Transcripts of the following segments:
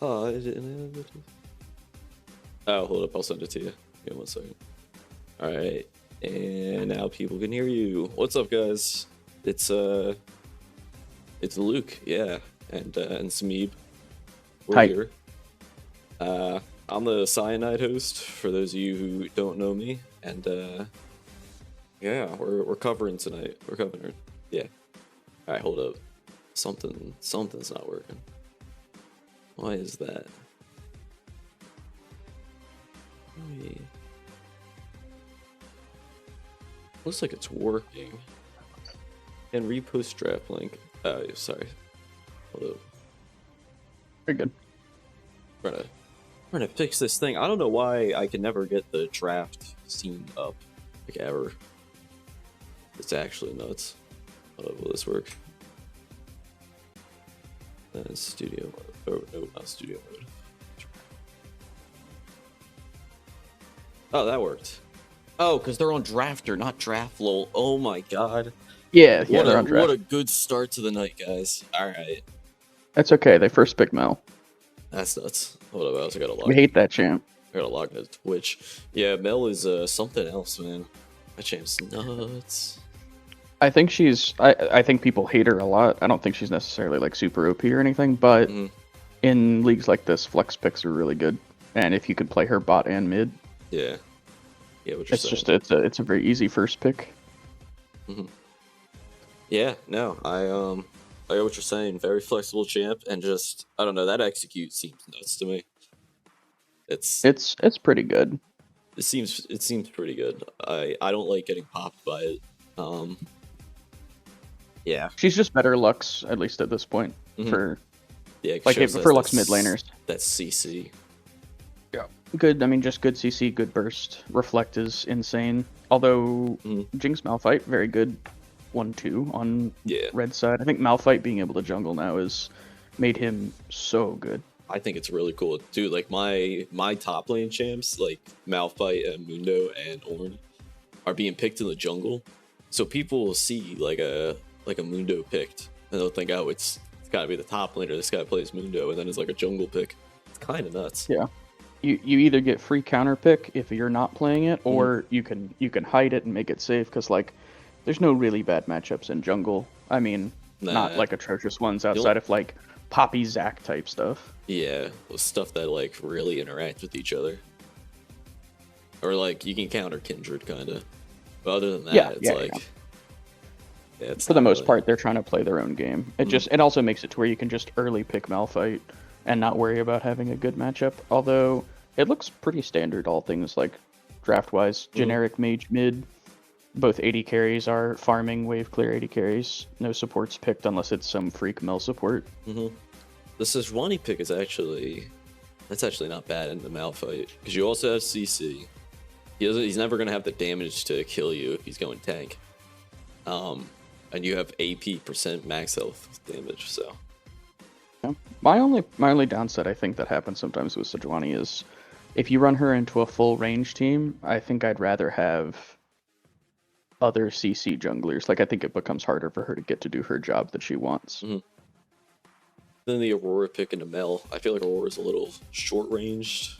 Oh, I didn't. Oh, hold up. I'll send it to you. Give me 1 second. All right. And now people can hear you. What's up, guys? It's Luke, yeah, and Smeeb. We're Hi. here. I'm the Cyanide host for those of you who don't know me, and yeah, we're covering tonight. We're covering, yeah. All right, hold up. Something's not working. Why is that? Looks like it's working. And repost draft link. Oh, sorry. Hold up. Very good. We're gonna fix this thing. I don't know why I can never get the draft scene up, like ever. It's actually nuts. Hold up, will this work? Studio mode. Oh no, not studio mode. Oh, that worked. Oh, because they're on Drafter, not Draft lol. Oh my god. Yeah, they're on draft. What a good start to the night, guys. Alright. That's okay. They first pick Mel. That's nuts. Hold up, I also gotta log We hate that champ. I gotta log into Twitch. Yeah, Mel is something else, man. That champ's nuts. I think she's. I think people hate her a lot. I don't think she's necessarily like super OP or anything, but in leagues like this, flex picks are really good. And if you could play her bot and mid, yeah, what you're it's saying. just it's a very easy first pick. Yeah, no, I get what you're saying. Very flexible champ, and just I don't know, that execute seems nuts to me. It's pretty good. It seems pretty good. I don't like getting popped by it. Yeah, She's just better Lux, at least at this point, for like for Lux mid laners. That's CC. Yeah, good. I mean, just good CC, good burst. Reflect is insane. Although Jinx Malphite, very good 1-2 on red side. I think Malphite being able to jungle now has made him so good. I think it's really cool, dude. Like my top lane champs, like Malphite and Mundo and Ornn, are being picked in the jungle. So people will see like a Mundo picked, and they'll think, oh, it's gotta be the top laner. This guy plays Mundo, and then it's like a jungle pick. It's kind of nuts. Yeah. You either get free counter pick if you're not playing it, or you can hide it and make it safe, because like there's no really bad matchups in jungle. I mean, not like atrocious ones outside of like Poppy Zac type stuff. Yeah, stuff that like really interact with each other, or like you can counter Kindred kind of. But other than that, it's like. Yeah, for the most part, they're trying to play their own game. It also makes it to where you can just early pick Malphite and not worry about having a good matchup. Although it looks pretty standard, all things like draft wise. Generic mage mid, both 80 carries are farming wave clear 80 carries. No supports picked unless it's some freak Mel support. The Sejuani pick is actually not bad in the Malphite, because you also have CC. He's never gonna have the damage to kill you if he's going tank. And you have AP % max health damage, so. Yeah. My only downside I think that happens sometimes with Sejuani is if you run her into a full range team, I think I'd rather have other CC junglers. Like I think it becomes harder for her to get to do her job that she wants. Then the Aurora pick into Mel. I feel like Aurora's a little short ranged.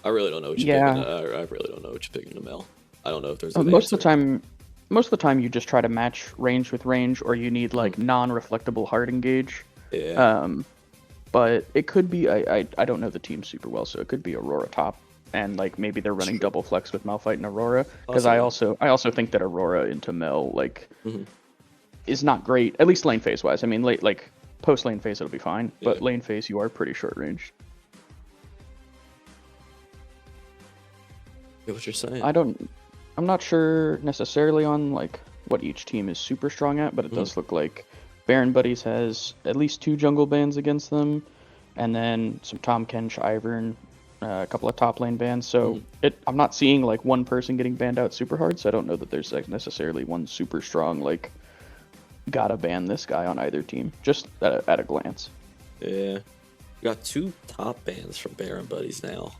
I really don't know what you pick. I really don't know what you pick into Mel. I don't know if there's most of the time you just try to match range with range, or you need like non-reflectable hard engage. Yeah. But it could be I don't know the team super well, so it could be Aurora top, and like maybe they're running double flex with Malphite and Aurora, because I also think that Aurora into Mel like is not great, at least lane phase wise. I mean, like post lane phase it'll be fine, but lane phase you are pretty short range. What you're saying? I'm not sure necessarily on like what each team is super strong at, but it does look like Baron Buddies has at least 2 jungle bans against them, and then some Tom Kench, Ivern, a couple of top lane bans. So I'm not seeing like one person getting banned out super hard, so I don't know that there's like necessarily one super strong like gotta ban this guy on either team, just at a glance. Yeah, we got 2 top bans from Baron Buddies now.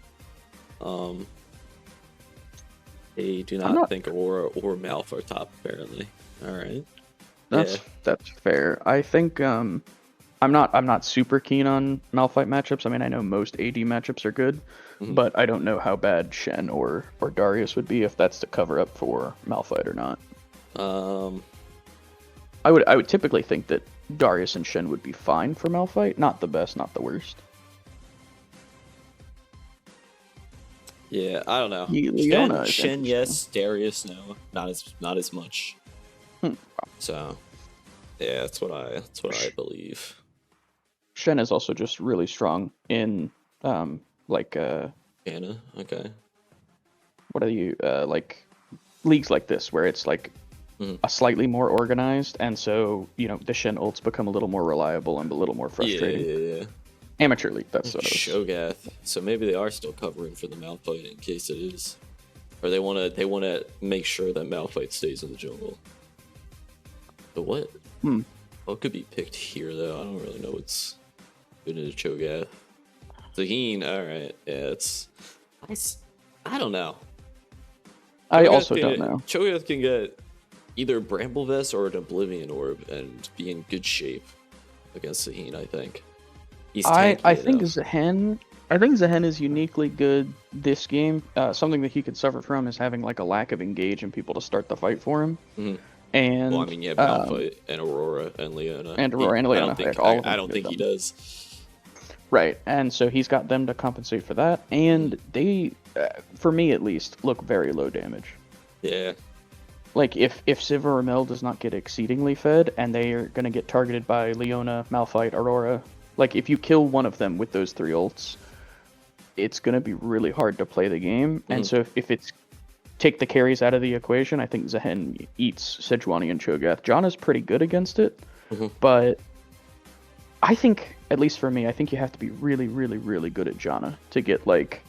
They do not think Aurora or Malph are top, apparently. Alright. That's fair. I think I'm not super keen on Malphite matchups. I mean, I know most AD matchups are good, but I don't know how bad Shen or Darius would be if that's to cover up for Malphite or not. Um, I would typically think that Darius and Shen would be fine for Malphite. Not the best, not the worst. yeah, I don't know. Leona is Shen, interesting. yes. Darius, no. Not as much. Hmm. So, yeah, that's what I believe. Shen is also just really strong in like Anna, okay. what are you like leagues like this where it's like a slightly more organized, and so the Shen ults become a little more reliable and a little more frustrating. Yeah. Amateur league, that's what it is. Shogath. So maybe they are still covering for the Malphite in case it is, or they wanna make sure that Malphite stays in the jungle. But what? What could be picked here though? I don't really know what's good in the Cho'Gath. Zaheen, all right, yeah, I don't know. I also don't know. Cho'Gath can get either Bramble Vest or an Oblivion Orb and be in good shape against Zaheen, I think. He's tanky I think enough. Zehen is uniquely good this game. Something that he could suffer from is having like a lack of engage and people to start the fight for him. And Well, I mean, you have Malphite and Aurora and Leona. and Leona. I don't think he does. Right, and so he's got them to compensate for that, and they, for me at least, look very low damage. Yeah. Like, if Sivir or Mel does not get exceedingly fed, and they are going to get targeted by Leona, Malphite, Aurora, like, if you kill one of them with those 3 ults, it's going to be really hard to play the game, and so if it's take the carries out of the equation, I think Zehen eats Sejuani and Cho'Gath. Janna's pretty good against it, but I think, at least for me, I think you have to be really, really, really good at Janna to get, like,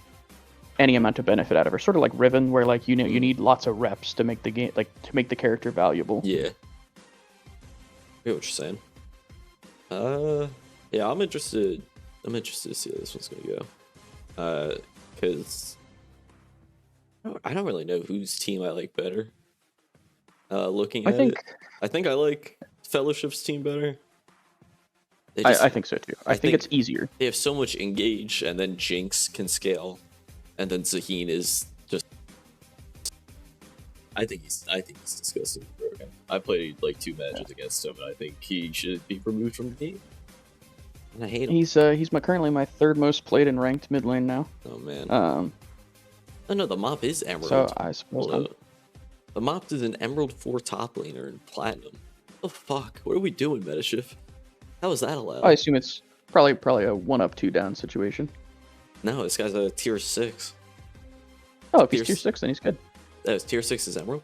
any amount of benefit out of her. Sort of like Riven, where, like, you need lots of reps to make the game, like, to make the character valuable. Yeah. I get what you're saying. Yeah, I'm interested to see how this one's gonna go. Because I don't really know whose team I like better. Looking at it, I think I like Fellowship's team better. I think so too. I think it's easier. They have so much engage, and then Jinx can scale, and then Zaheen is just. I think he's disgusting broken. I played like 2 matches against him, and I think he should be removed from the game. And I hate him. He's currently my 3rd most played in ranked mid lane now. Oh man. Oh no, the Mop is Emerald. So I suppose the Mop is an Emerald 4 top laner in Platinum. What the fuck? What are we doing, Metashift? How is that allowed? I assume it's probably a 1-up 2-down situation. No, this guy's a tier 6. Oh, if he's tier 6, then he's good. That was tier 6 is Emerald?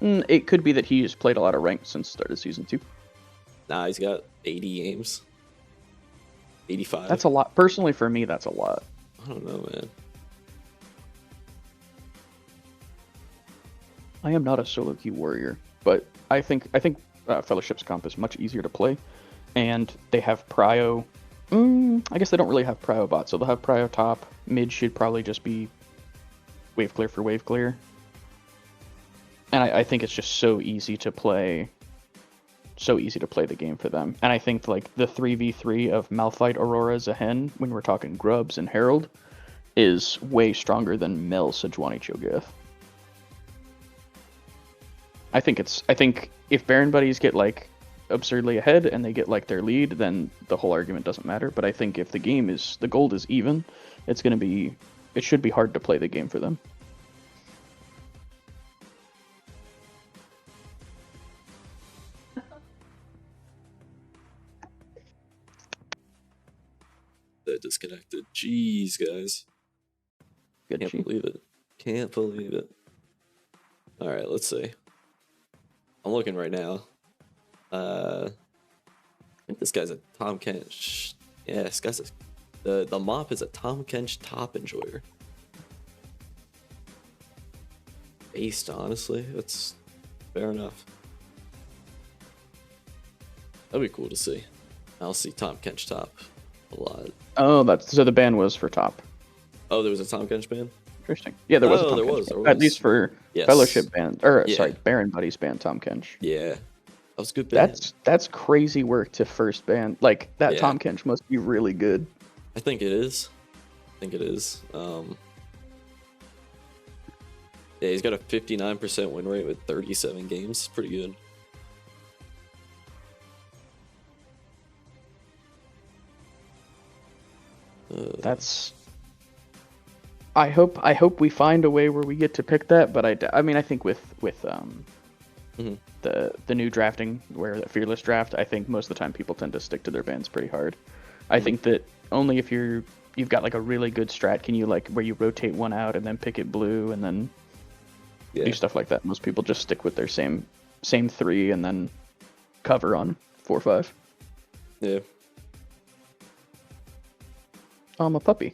It could be that he's played a lot of ranked since the start of season 2. Nah, he's got 80 games. 85. That's a lot. Personally, for me, that's a lot. I don't know, man. I am not a solo queue warrior, but I think Fellowship's comp is much easier to play, and they have prio. I guess they don't really have prio bot, so they'll have prio top. Mid should probably just be wave clear for wave clear, and I think it's just so easy to play the game for them. And I think like the 3v3 of Malphite, Aurora, Zehen, when we're talking Grubs and Herald, is way stronger than Mel, Sejuani, Cho'Gath. I think if Baron buddies get like absurdly ahead and they get like their lead, then the whole argument doesn't matter. But I think if the gold is even, it should be hard to play the game for them. That disconnected. Jeez, guys. Can't believe it. Can't believe it. All right, let's see. I'm looking right now. I think this guy's a Tom Kench. Yeah, this guy's the Mop is a Tom Kench top enjoyer. Based, honestly, that's fair enough. That'd be cool to see. I'll see Tom Kench top a lot. Oh, so the ban was for top. Oh, there was a Tom Kench ban? Interesting. Yeah, there was a Tom Kench ban. At least for Fellowship ban, Baron Buddies ban Tom Kench. Yeah. That was a good band. That's crazy work to first ban. Like that Yeah, Tom Kench must be really good. I think it is. I think it is. Yeah, he's got a 59% win rate with 37 games. Pretty good. That's. I hope we find a way where we get to pick that, but I mean I think with Mhm. the new drafting where the fearless draft, I think most of the time people tend to stick to their bans pretty hard. I think that only if you've got like a really good strat can you like where you rotate one out and then pick it blue and then do stuff like that. Most people just stick with their same three and then cover on 4-5. Yeah. I'm a puppy.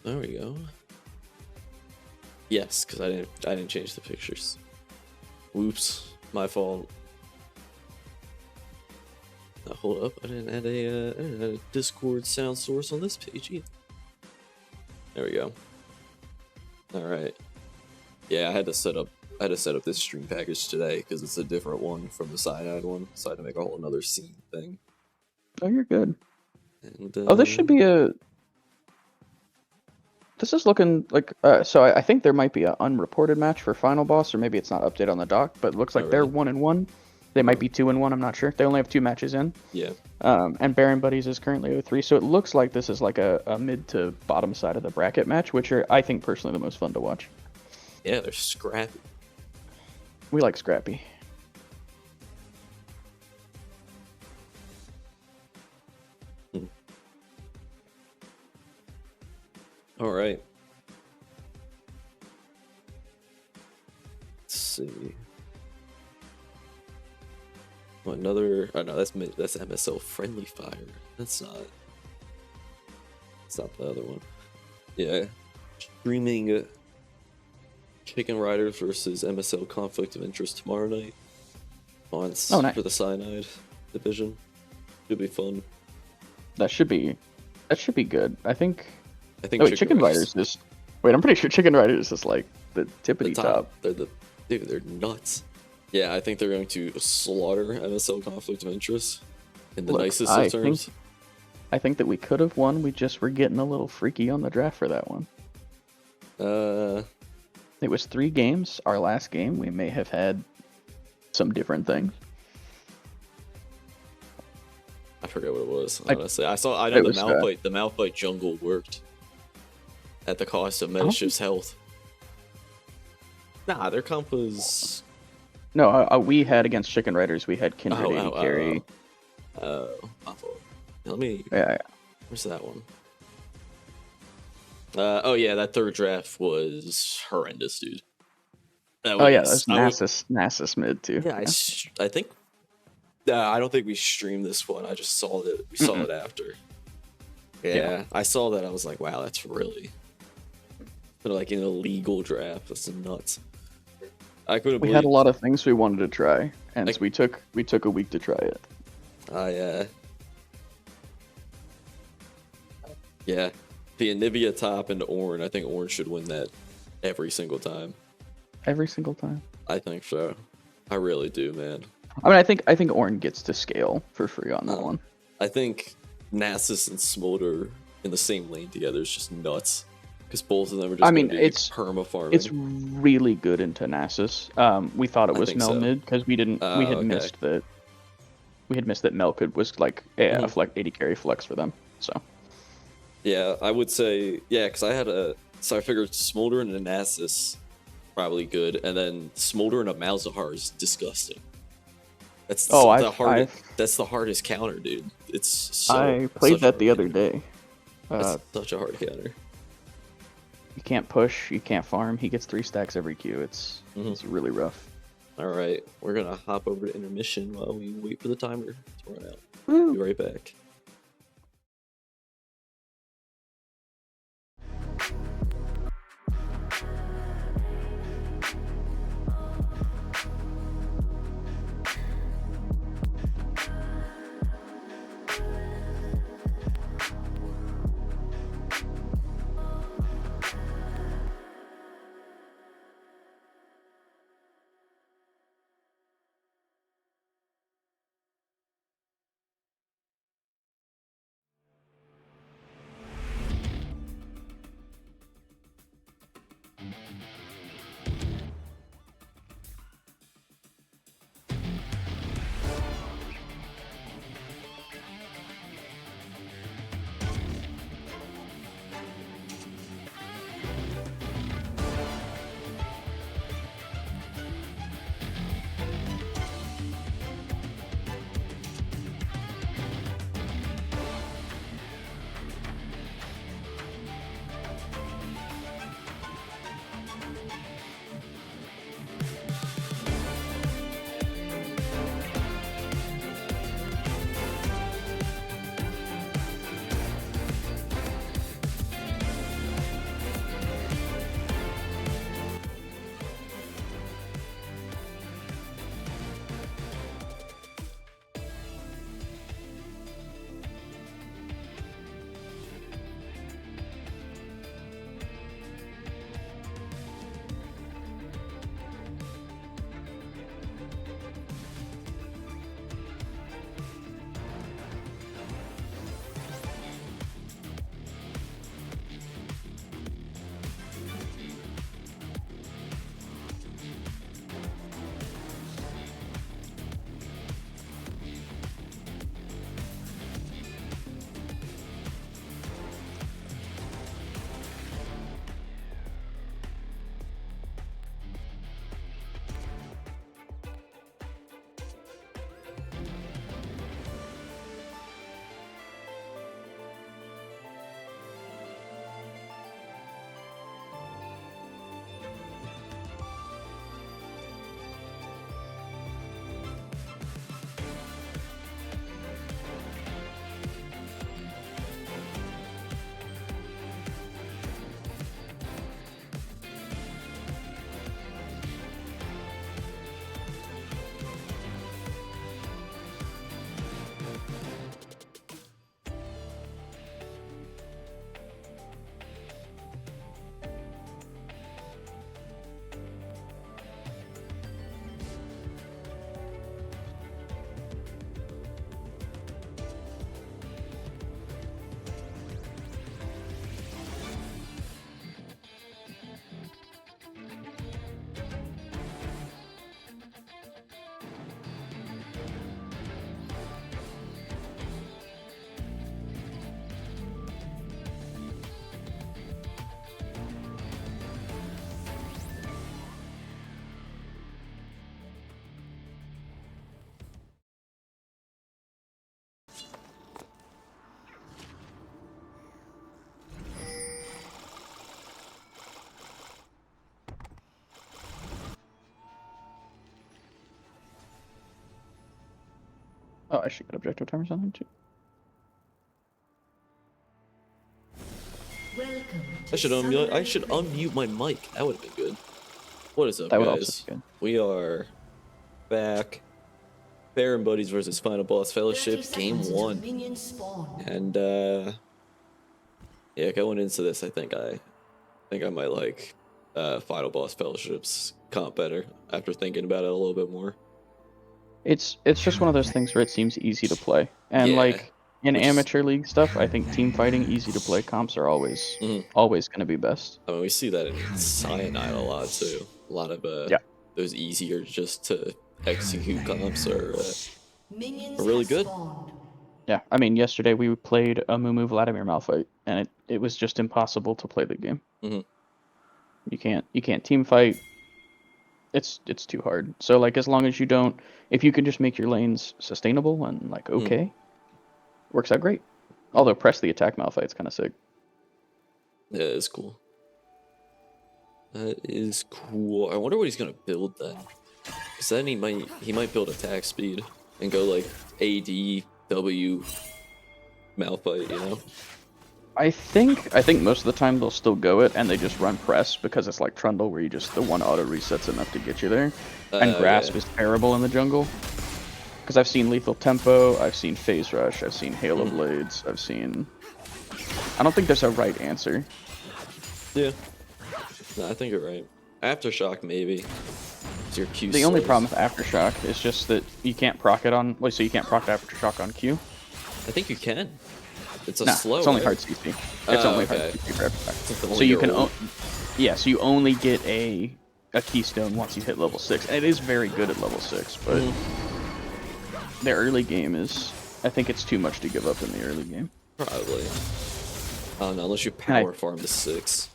There we go. Yes, because I didn't change the pictures. Whoops, my fault. Now, hold up, I didn't add a Discord sound source on this page either. There we go. All right. Yeah, I had to set up this stream package today because it's a different one from the cyanide one, so I had to make a whole another scene thing. Oh, you're good. And this should be a. This is looking like so. I think there might be an unreported match for final boss, or maybe it's not updated on the doc. But it looks like they're 1-1. They might be 2-1. I'm not sure. They only have 2 matches in. Yeah. And Baron Buddies is currently 0-3. So it looks like this is like a mid to bottom side of the bracket match, which are I think personally the most fun to watch. Yeah, they're scrappy. We like scrappy. All right. Let's see. Oh, another. Oh no, that's MSL friendly fire. That's not. It's not the other one. Yeah. Streaming Chicken Riders versus MSL Conflict of Interest tomorrow night. Nice. For the Cyanide division. Should be fun. That should be good. I think Chicken Riders is. Wait, I'm pretty sure Chicken Riders is like the tippity top. They're nuts. Yeah, I think they're going to slaughter MSL Conflict of Interest in the nicest of terms. I think that we could have won. We just were getting a little freaky on the draft for that one. It was 3 games. Our last game, we may have had some different things. I forget what it was. Honestly, I know the Malphite jungle worked at the cost of Mediship's health. Nah, their comp was. No, we had against Chicken Riders. We had Kindred AD carry. My fault. Let me. Yeah. Where's that one? Oh yeah, that third draft was horrendous, dude. That was Nasus mid too. Yeah, I think. I don't think we streamed this one. I just saw that we saw it after. Yeah, I saw that. I was like, wow, that's really like an illegal draft. That's nuts. I couldn't. We had a lot of things we wanted to try, and so we took a week to try it. Yeah, the Anivia top and Ornn. I think Ornn should win that every single time. Every single time. I think so. I really do, man. I mean, I think Ornn gets to scale for free on that one. I think Nasus and Smolder in the same lane together is just nuts. Because both of them are just it's perma farming. It's really good into Nasus. We thought it was Mel mid because we had missed that. We had missed that Mel was like a flex 80 carry flex for them. So. Yeah, I would say because I figured Smolder and a Nasus probably good, and then Smolder and a Malzahar is disgusting. That's that's the hardest counter, dude. I played that the other day. That's such a hard counter. You can't push, you can't farm. He gets 3 stacks every Q. It's really rough. All right, we're gonna hop over to intermission while we wait for the timer to run out. Be right back. Oh, I should get objective timers on him too. I should unmute my mic. That would have been good. What is up, That would guys? also be good. We are back. Baron Buddies versus Final Boss Fellowship, Game 1. And yeah, going into this, I think I might like Final Boss Fellowship's comp better after thinking about it a little bit more. It's just one of those things where it seems easy to play, and Yeah, like in amateur league stuff, I think team fighting, easy to play comps are always always going to be best. I mean, we see that in Cyanide a lot too. A lot of those easier just to execute comps are really good. Yeah, I mean, yesterday we played a Mumu Vladimir Malphite, and it was just impossible to play the game. You can't team fight. It's too hard. So like, as long as you don't, if you can just make your lanes sustainable and like okay, works out great. Although press the attack Malphite's kind of sick. Yeah, it's cool. That is cool. I wonder what he's gonna build then. Cause then he might build attack speed and go like AD W Malphite, you know? I think most of the time they'll still go it, and they just run press because it's like Trundle, where the one auto resets enough to get you there. And Grasp is terrible in the jungle. Because I've seen Lethal Tempo, I've seen Phase Rush, I've seen Halo Blades, I've seen... I don't think there's a right answer. Yeah. No, I think you're right. Aftershock, maybe. It's your Q The only problem with Aftershock is just that you can't proc it on... Wait, so you can't proc Aftershock on Q? I think you can. It's a slow. It's only hard CC. It's only hard CC for Aftershock. So you can... Yeah, so you only get a Keystone once you hit level 6. And it is very good at level 6, but... The early game is... I think it's too much to give up in the early game. Probably. I don't know, unless you power farm to 6.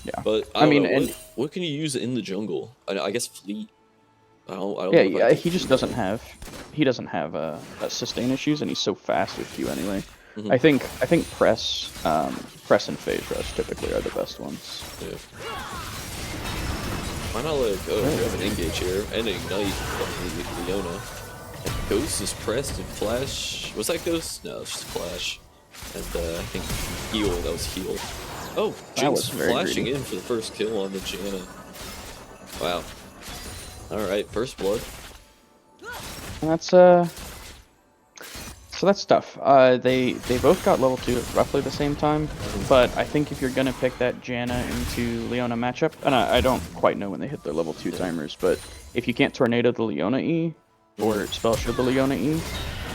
Yeah. But I mean, know, what can you use in the jungle? I guess Fleet. I don't yeah, he just doesn't have... He doesn't have sustain issues, and he's so fast with Q anyway. I think press and Phase Rush typically are the best ones. Yeah. Why not like, we have an engage here, and ignite from Leona. And Ghost is pressed and Flash. Was that Ghost? No, it's just Flash. And I think heal, that was heal. Oh, Jinx flashing in for the first kill on the Janna. Wow. Alright, first blood. That's so that's tough. They both got level 2 at roughly the same time, but I think if you're gonna pick that Janna into Leona matchup, and I don't quite know when they hit their level 2 timers, but if you can't Tornado the Leona E, or Spell Shield the Leona E,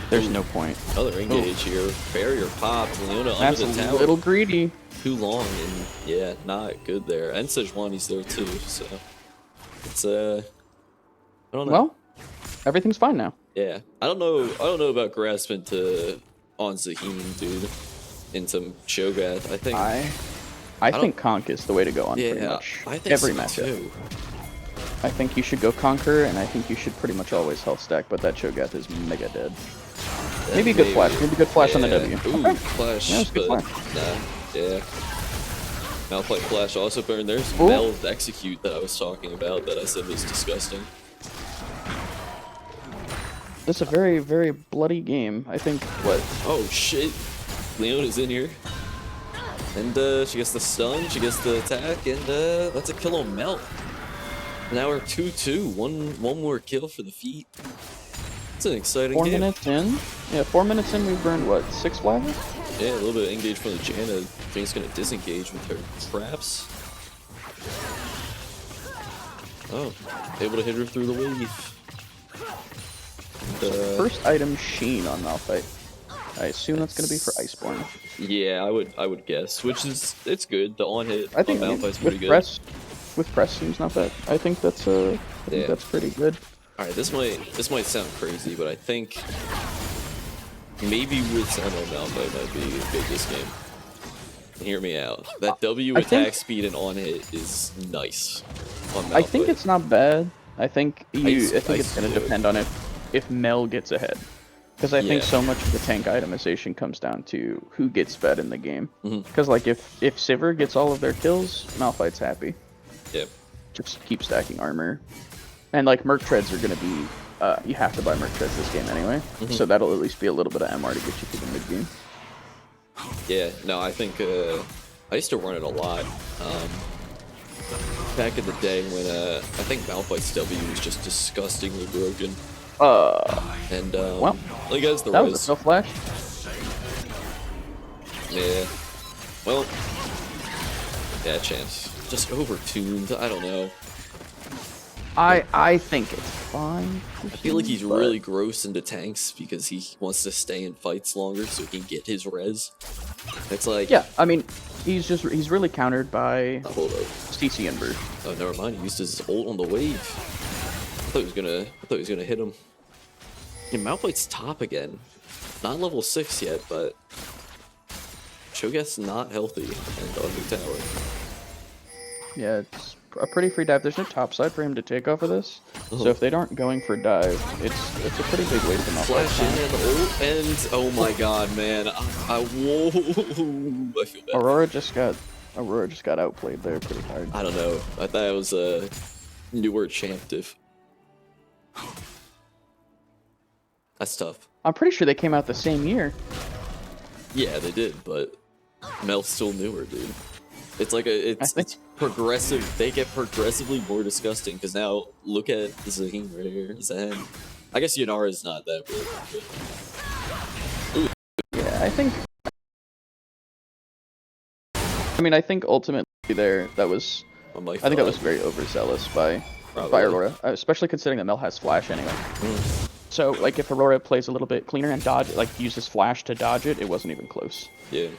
there's no point. Another engage here. Barrier pop. Leona That's under the tower. That's a little greedy. Too long, and yeah, not good there. And Sejuani's there too, so it's I don't know. Well, everything's fine now. Yeah, I don't know about grasping to on Zaheem, dude, in some Cho'Gath. I think Conk is the way to go on pretty much every matchup. Too. I think you should go Conquer, and I think you should pretty much always health stack, but that Cho'Gath is mega dead. Maybe a good flash. Maybe a good flash on the W. Ooh, flash. Yeah, good flash. Nah, yeah. Malphite flash also burned. There's Mel's execute that I was talking about that I said was disgusting. This is a very, very bloody game. I think, what? Oh, shit. Leona's in here. And she gets the stun, she gets the attack, and that's a kill on Mel. Now we're 2-2. One more kill for the feet. It's an exciting game. 4 minutes in? Yeah, 4 minutes in, we've burned, what, 6 flags? Yeah, a little bit of engage from the Janna. I think it's going to disengage with her traps. Oh, able to hit her through the wave. First item, Sheen on Malphite. I assume that's going to be for Iceborne. Yeah, I would guess. Which is, it's good. The on-hit on Malphite's pretty good. With press seems not bad. I think that's that's pretty good. All right, this might sound crazy, but I think maybe with Sentinel Malphite might be big this game. Hear me out. That W attack speed and on hit is nice on Malphite. I think it's not bad. I think it's gonna depend on if Mel gets ahead. Because I think so much of the tank itemization comes down to who gets fed in the game. Because like if Sivir gets all of their kills, Malphite's happy. Yep. Just keep stacking armor. And like Merc Treads are gonna be you have to buy Merc Treads this game anyway, so that'll at least be a little bit of MR to get you to the mid game. Yeah, no, I think I used to run it a lot. Back in the day when I think Malphite's W was just disgustingly broken. And well, like as the that res. was a self flash. Yeah. Well, yeah, chance. Just overtuned. I don't know. I think it's fine. I feel like he's really gross into tanks because he wants to stay in fights longer so he can get his res. It's like, yeah, I mean, he's really countered by hold up. CC Inverse. Oh, never mind. He used his ult on the wave. I thought he was gonna hit him. Yeah, Malphite's top again. Not level 6 yet, but Cho'Gath's not healthy and on the tower. Yeah, it's a pretty free dive. There's no top side for him to take off of this, so if they aren't going for dive, it's a pretty big waste of Malphite. Flash in and ult, and oh my god, man! Whoa! I feel bad. Aurora just got outplayed there pretty hard. I don't know. I thought it was a newer champ diff. That's tough. I'm pretty sure they came out the same year. Yeah, they did, but Mel's still newer, dude. It's like it's progressive. They get progressively more disgusting because now look at Zaheen right here. Zahen. I guess Yunara is not that big. Yeah, I think ultimately there that was. I think that was very overzealous by Aurora, especially considering that Mel has flash anyway. So like if Aurora plays a little bit cleaner and uses flash to dodge it, it wasn't even close. Yeah.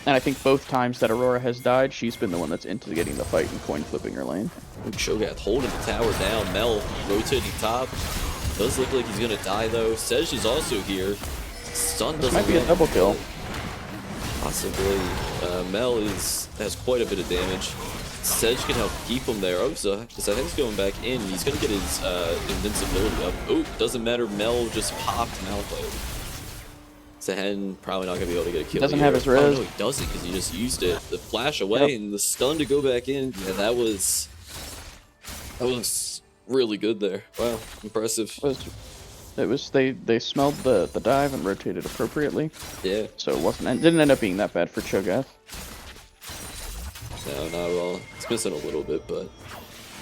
And I think both times that Aurora has died, she's been the one that's into getting the fight and coin flipping her lane. Cho'Gath holding the tower down. Mel rotating top. Does look like he's gonna die though. Sedge is also here. Stun doesn't. This might be a double kill. Possibly. Mel has quite a bit of damage. Sedge can help keep him there. Oh, so Zahen's going back in. He's gonna get his invincibility up. Oh, doesn't matter. Mel just popped Malphite. Zahen probably not gonna be able to get a kill. Doesn't have his res. Oh, no, he doesn't because he just used it. The flash away and the stun to go back in. Yeah, that was really good there. Wow, impressive. They smelled the dive and rotated appropriately. Yeah. So it didn't end up being that bad for Cho'Gath. No, not at all. It's missing a little bit, but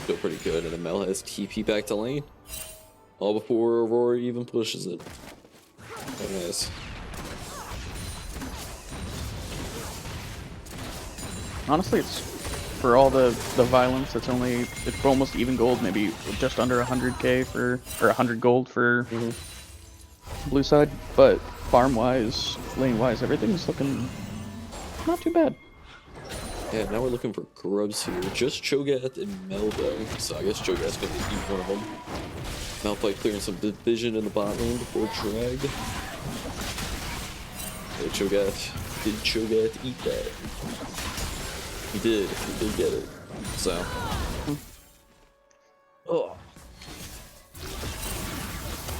still pretty good. And then Mel has TP back to lane. All before Aurora even pushes it. Very nice. Honestly, it's for all the violence. It's almost even gold, maybe just under 100k or 100 gold for blue side. But farm wise, lane wise, everything's looking not too bad. Yeah, now we're looking for grubs here. Just Cho'Gath and Mel though, so I guess Cho'Gath's gonna eat one of them. Malphite clearing some division in the bot lane before drag. Hey, Cho'Gath. Did Cho'Gath eat that? He did get it. So. Oh.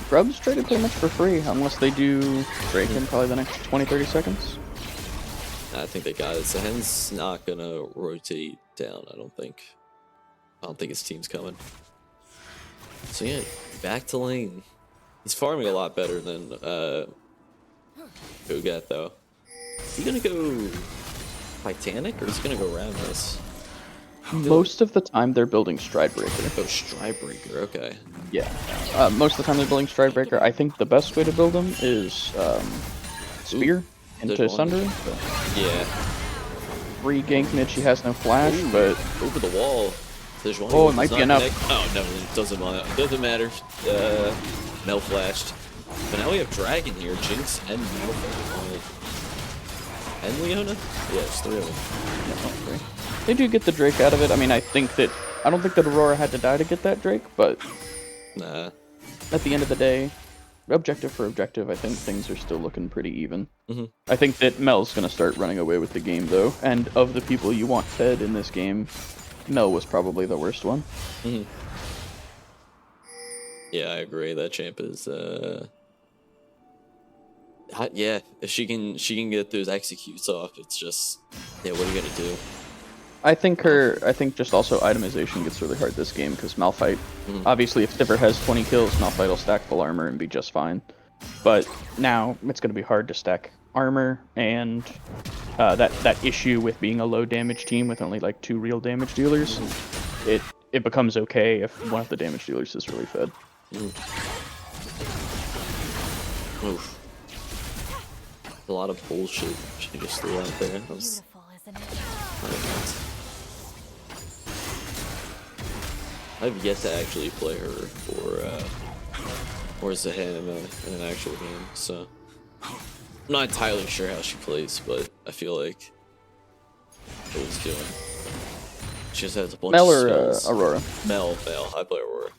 Grubs traded pretty much for free, unless they do Drake in probably the next 20-30 seconds. I think they got it. Zahen's not gonna rotate down, I don't think. I don't think his team's coming. So yeah, back to lane. He's farming a lot better than Cho'Gath though. Is he gonna go Titanic or is he gonna go around this? Most of the time they're building Stridebreaker. Oh, Stridebreaker, okay. Yeah. Most of the time they're building Stridebreaker. I think the best way to build them is Spear into Sunder. Yeah. Free gank mid, she has no flash, but over the wall. Oh, it might be enough. Oh no, it doesn't matter. Mel flashed. But now we have Dragon here, Jinx and Mel. And Leona? Yeah, it's 3 of them. Yeah, they do get the Drake out of it. I mean, I don't think that Aurora had to die to get that Drake, but nah. At the end of the day, objective for objective, I think things are still looking pretty even. Mm-hmm. I think that Mel's gonna start running away with the game though, and of the people you want fed in this game, Mel was probably the worst one. Mm-hmm. Yeah, I agree. That champ is yeah, if she can get those executes off, it's just, yeah, what are you gonna do? I think just also itemization gets really hard this game because Malphite, Mhm. obviously if Sivir has 20 kills, Malphite will stack full armor and be just fine. But now it's going to be hard to stack armor, and that issue with being a low damage team with only like 2 real damage dealers, it becomes okay if one of the damage dealers is really fed. Oof. A lot of bullshit she just threw out there. That was I've yet to actually play her or Zahan in an actual game, so I'm not entirely sure how she plays, but I feel like what it's doing. She just has a bunch Mel of or spells. Aurora? Mel. I play Aurora.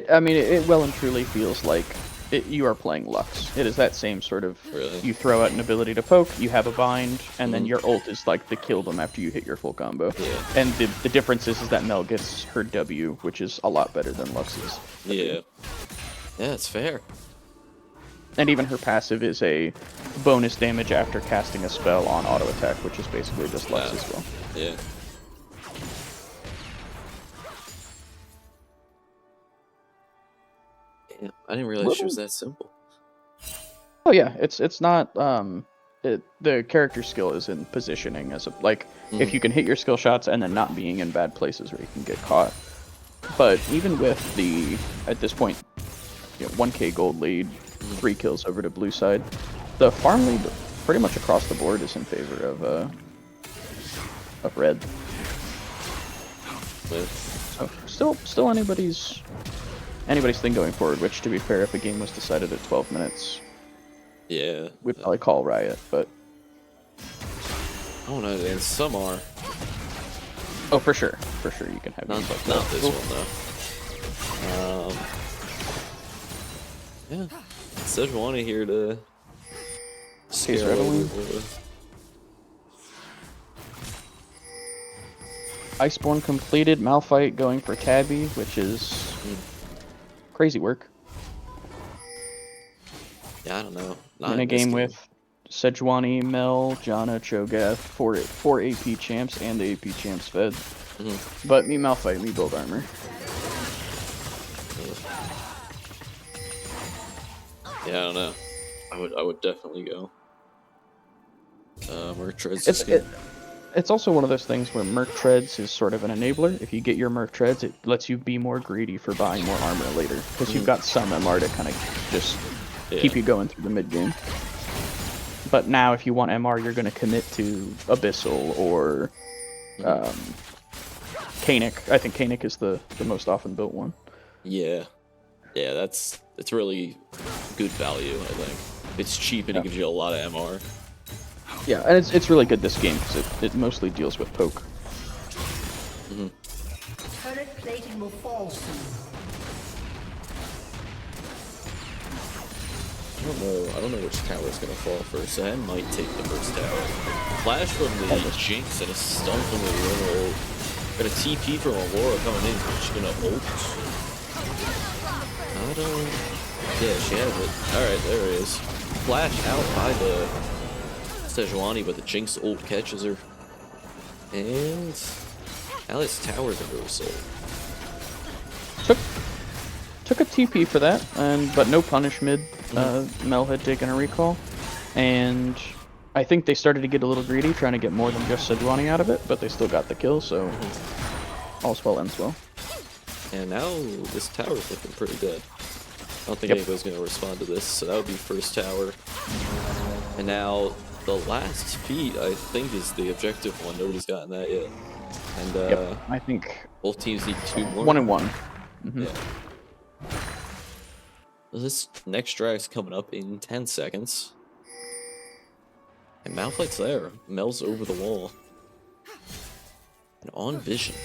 I mean, it well and truly feels like you are playing Lux. It is that same sort of, Really? you throw out an ability to poke, you have a bind, and then your ult is like the kill them after you hit your full combo. Yeah. And the difference is that Mel gets her W, which is a lot better than Lux's. Yeah. Yeah, it's fair. And even her passive is a bonus damage after casting a spell on auto attack, which is basically just Lux's spell. Yeah. Yeah, I didn't realize she was that simple. Oh yeah, it's not the character skill is in positioning as a like if you can hit your skill shots and then not being in bad places where you can get caught. But even with the at this point, 1k gold lead, 3 kills over to blue side, the farm lead pretty much across the board is in favor of red. So still anybody's thing going forward. Which, to be fair, if a game was decided at 12 minutes. Yeah. We'd probably call Riot, but... I don't know, and some are. Oh, for sure. For sure, you can have Not this one, though. Yeah. Sejuani here to... scare over. Iceborne completed. Malphite going for Tabby, which is... crazy work. Yeah, I don't know. In a game with Sejuani, Mel, Janna, Cho'Gath, four AP champs, and the AP champs fed. But me Malphite, me build armor. Yeah, I don't know. I would definitely go. Merc Treads. It's also one of those things where Merc Treads is sort of an enabler. If you get your Merc Treads, it lets you be more greedy for buying more armor later, because you've got some MR to kind of just keep you going through the mid game. But now, if you want MR, you're going to commit to Abyssal or Kanik. I think Kanik is the most often built one. Yeah, it's really good value. I think it's cheap and it gives you a lot of MR. Yeah, and it's really good this game because it mostly deals with poke. Turret plating will fall soon. I don't know which tower is gonna fall first. I might take the first tower. Flash from the Jinx and a stun from the Aurora ult. Got a TP from Aurora coming in. She's gonna ult. Yeah, she has it. Alright, there it is. Flash out by the Sejuani, but the Jinx ult catches her. And Alice Tower's reversal. Took a TP for that, but no punish mid. Mel had taken a recall, and I think they started to get a little greedy, trying to get more than just Sejuani out of it, but they still got the kill, so all's well ends well. And now this tower's looking pretty good. I don't think anybody's going to respond to this, so that would be first tower. And now the last feat, I think, is the objective one. Nobody's gotten that yet. And I think both teams need 2 more. 1 and 1. Yeah. This next drag's coming up in 10 seconds. And Malphite's there. Mel's over the wall. And on vision.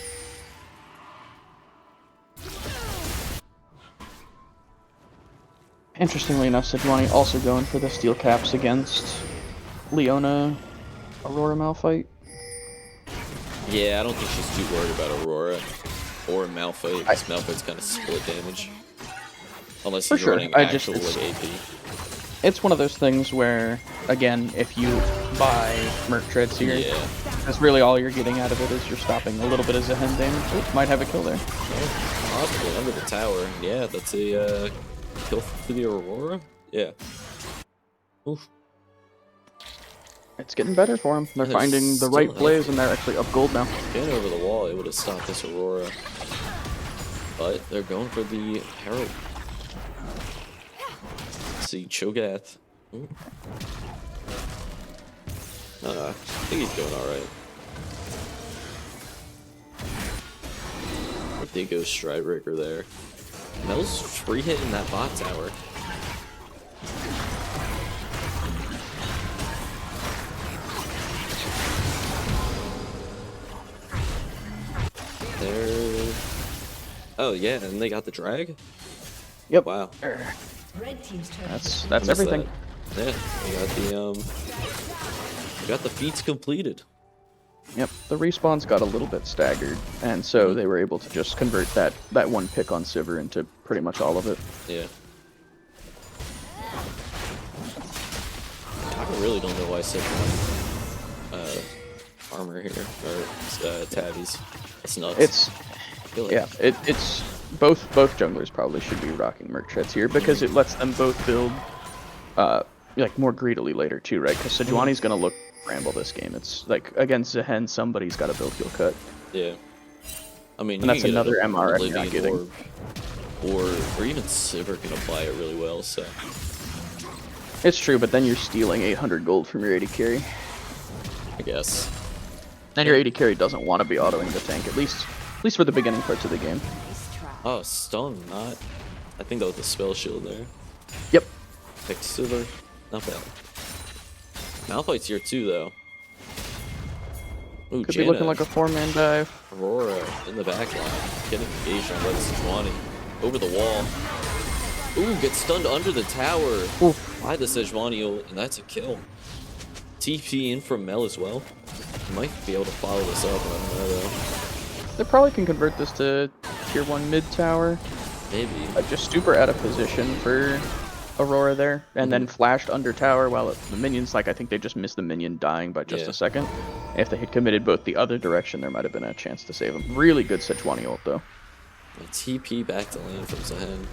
Interestingly enough, Sejuani also going for the steel caps against Leona, Aurora Malphite. Yeah, I don't think she's too worried about Aurora or Malphite, because Malphite's kind of split damage. Unless he's running actual AP. It's one of those things where, again, if you buy Merc Treads here, That's really all you're getting out of it is you're stopping a little bit of Zehen damage. Ooh, might have a kill there. Oh, possibly under the tower. Yeah, that's a kill for the Aurora. Yeah. Oof. It's getting better for them. They're They're finding the still right healthy. plays, and they're actually up gold now. Getting over the wall, able to stop this Aurora. But they're going for the Herald. Let's see, Cho'Gath. I think he's doing alright. Big Ghost Stridebreaker there. Mel's free hitting that bot tower. There. Oh yeah, and they got the drag. Yep. Wow. Red team's turn. That's everything. That. Yeah, we got the feats completed. Yep. The respawns got a little bit staggered, and so they were able to just convert that one pick on Sivir into pretty much all of it. Yeah. I really don't know why Sivir won armor here or tabbies. That's nuts. It's I feel like yeah. It's both junglers probably should be rocking merc treads here because it lets them both build like more greedily later too, right? Because Sejuani's gonna look ramble this game. It's like against Zehen, somebody's got to build heal cut. Yeah. I mean, And that's another MR you're not getting. Or even Sivir can apply it really well. So It's true, but then you're stealing 800 gold from your AD carry. I guess. And your AD carry doesn't want to be autoing the tank, at least for the beginning parts of the game. Oh, stun, not. I think that was the spell shield there. Yep. Pick Sivir, not bad. Malphite's here too, though. Ooh, Could Janna, be looking like a 4-man dive. Aurora in the back line, getting engaged on Sejuani. Over the wall. Ooh, gets stunned under the tower Oof. by the Sejuani ult, and that's a kill. TP in from Mel as well. Might be able to follow this up, I don't know though. They probably can convert this to tier 1 mid tower. Maybe. Just super out of position for Aurora there, and then flashed under tower while the minions, like I think they just missed the minion dying by just a second. If they had committed both the other direction, there might have been a chance to save him. Really good Sejuani ult though. A TP back to lane from Zehen.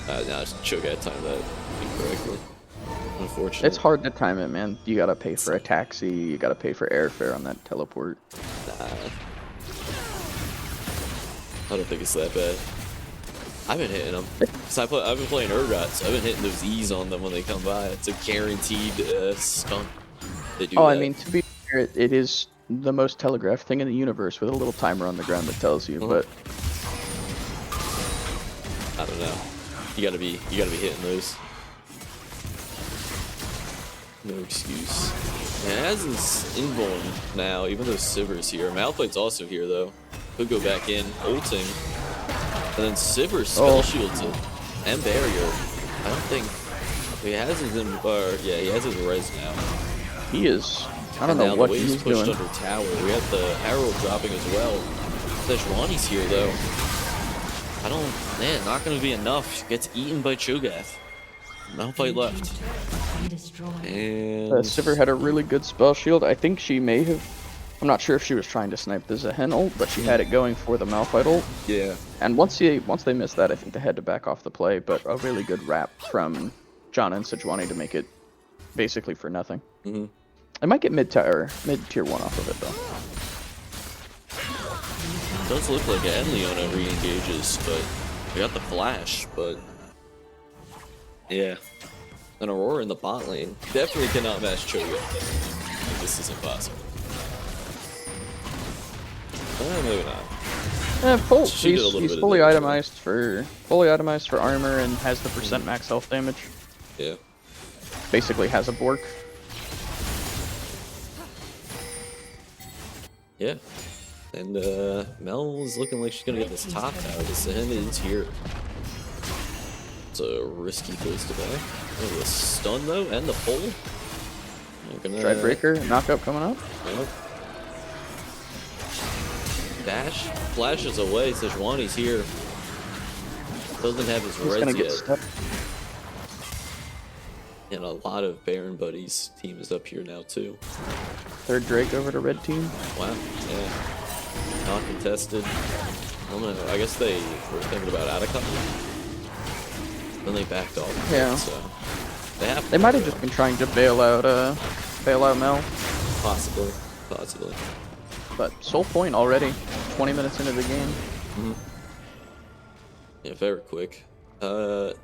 Now Cho'Gath timed that incorrectly. Unfortunately. It's hard to time it, man. You gotta pay for a taxi, you gotta pay for airfare on that teleport. Nah. I don't think it's that bad. I've been hitting them. So I've been playing Urgot, so I've been hitting those E's on them when they come by. It's a guaranteed stun. They do that. I mean, to be fair, it is the most telegraphed thing in the universe with a little timer on the ground that tells you, but I don't know. You gotta be hitting those. No excuse. Man, as is invuln now, even though Sivir's here. Malphite's also here though. Could go back in, ulting. And then Sivir spell shields it. And barrier. I don't think he has his he has his res now. he is. I don't know what he's pushed doing. under tower. We have the Herald dropping as well. Sejuani's here though. Not gonna be enough. Gets eaten by Cho'Gath. Malphite left. And Sivir had a really good spell shield. I think she may have. I'm not sure if she was trying to snipe the Zehen ult, but she had it going for the Malphite ult. yeah. And once they missed that, I think they had to back off the play. But a really good wrap from Janna and Sejuani to make it basically for nothing. Mm-hmm. I might get mid tier 1 off of it though. Does look like Leona re-engages, but we got the flash, but yeah. An Aurora in the bot lane. Definitely cannot match Cho'Gath. This is impossible. Maybe not. He's fully itemized for armor and has the percent max health damage. Yeah. Basically has a Bork. Yeah. And Mel is looking like she's gonna get this top tower. This Zehen is here. It's a risky place to buy. Oh, the stun though, and the pull. Stridebreaker, knockup coming up. Yep. Dash flashes away. Sejuani's here. Doesn't have his He's res gonna get yet. stuck. And a lot of Baron Buddies team is up here now too. Third Drake over to red team. Wow, yeah. Not contested. I guess they were thinking about Attica. Then they backed off. Yeah. So They might have just been trying to bail out Mel. Possibly. But Soul Point already, 20 minutes into the game. Mm-hmm. Yeah, very quick. The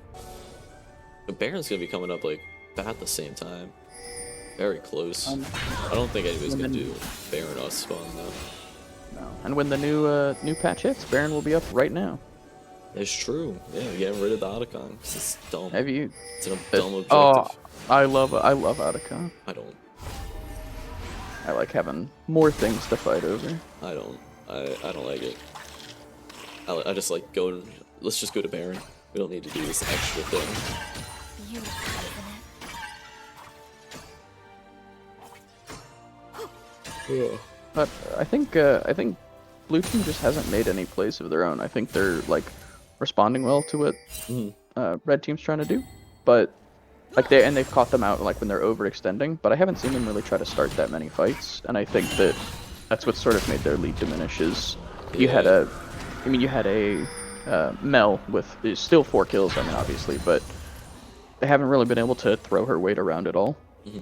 Baron's gonna be coming up like about the same time. Very close. I don't think anybody's gonna do Baron us spawn though. No. And when the new patch hits, Baron will be up right now. It's true. Yeah, getting rid of the Otacon. It's dumb. Have you? It's a dumb objective. Oh, I love Attica. I don't. I like having more things to fight over. I don't. I don't like it. I just like going. Let's just go to Baron. We don't need to do this extra thing. Beautiful, isn't it? But I think Blue Team just hasn't made any plays of their own. I think they're like responding well to what Red Team's trying to do, but like they've caught them out like when they're overextending. But I haven't seen them really try to start that many fights, and I think that's what sort of made their lead diminish. Is you had a Mel with still 4 kills. I mean, obviously, but they haven't really been able to throw her weight around at all. Mm-hmm.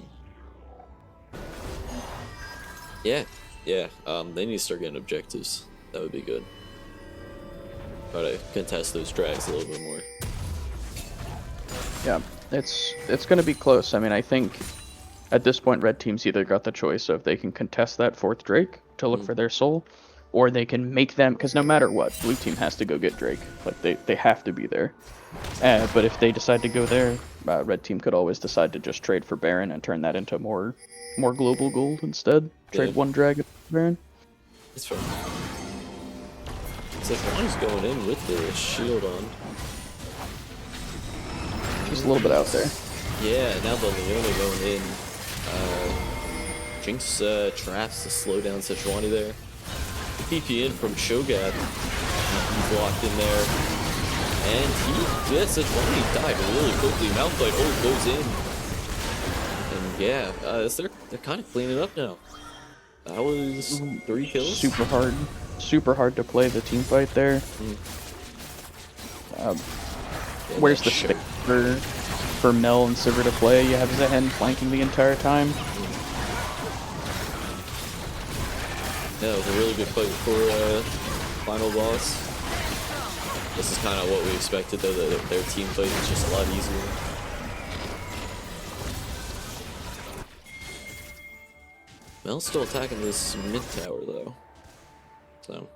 Yeah. They need to start getting objectives. That would be good. Try to contest those drags a little bit more. Yeah, it's going to be close. I mean, I think at this point, Red Team's either got the choice of they can contest that 4th Drake to look for their soul, or they can make them, because no matter what, Blue Team has to go get Drake. Like, they have to be there. But if they decide to go there, Red Team could always decide to just trade for Baron and turn that into more global gold instead. Trade 1 dragon for Baron. It's fine. So Juan's going in with the shield on. Just a little bit out there. Yeah, now the Leona going in. Jinx traps to slow down Sejuani there. The PP in from Shogat. He's locked in there. And Sejuani died really quickly. Malphite goes in. And yeah, they're kind of cleaning up now. That was 3 kills. Super hard to play the team fight there. Where's the space for Mel and Sivir to play? You have Zehen flanking the entire time. Yeah, it was a really good fight for final boss. This is kind of what we expected, though. That their team fight is just a lot easier. Mel's still attacking this mid tower though, so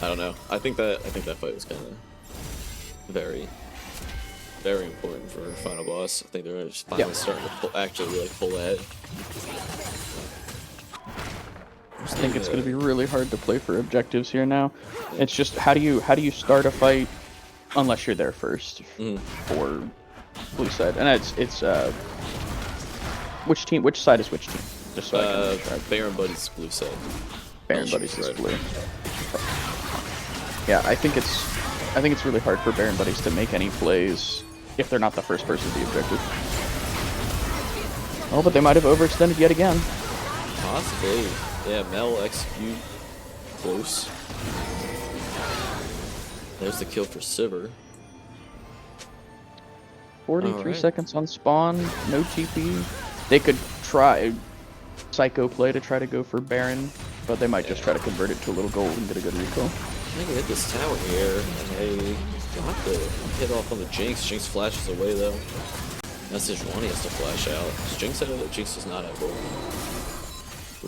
I don't know. I think that fight was kind of very important for final boss. I think they're just finally starting to actually pull ahead. I think it's going to be really hard to play for objectives here now. It's just how do you start a fight unless you're there first for blue side, and it's which side is which team? Just so I can Baron Buddy's blue side. Baron Buddies is blue. Yeah, I think it's really hard for Baron Buddies to make any plays if they're not the first person to be objective. Oh, but they might have overextended yet again. Possibly. Yeah, Mel execute close. There's the kill for Sivir. 43 seconds on spawn, no TP. They could try Psycho play to try to go for Baron, but they might just try to convert it to a little gold and get a good recall. They can hit this tower here, and they got the hit off on the Jinx. Jinx flashes away though. Message one, he has to flash out. Jinx out of it? Jinx does not have gold.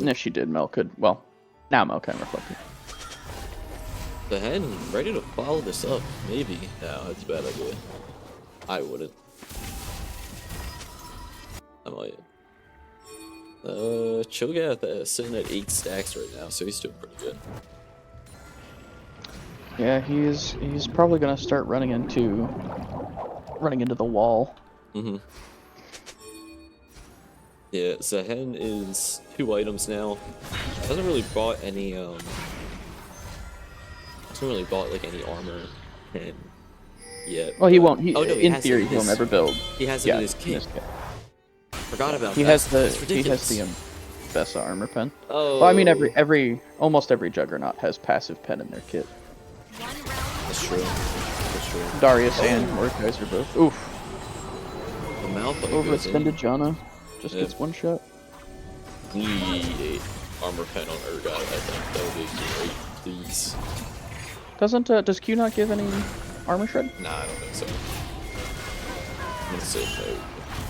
No, she did. Mel could. Well, now Mel can reflect it. The Hen ready to follow this up. Maybe. No, that's a bad idea. I wouldn't. I might. Cho'Gath sitting at 8 stacks right now, so he's doing pretty good. Yeah, he's probably gonna start running into the wall. Mm-hmm. Yeah, Zehen is 2 items now. Hasn't really bought any like any armor, and yet. Well, he but- won't. oh no, he In has theory, it in he'll his, never build. He has it Yeah, in his in kit. his kit. Forgot about He that. has the That's ridiculous. Best armor pen. Oh. Well, I mean, almost every Juggernaut has passive pen in their kit. That's true. That's true. Darius and Mordekaiser both. Oof. The Malphite goes in. Overextended Janna. Just Yeah. gets one shot. Need a armor pen on Urgot, I think. That would be great. Please. Does Q not give any armor shred? Nah, I don't think so. I'm gonna say no.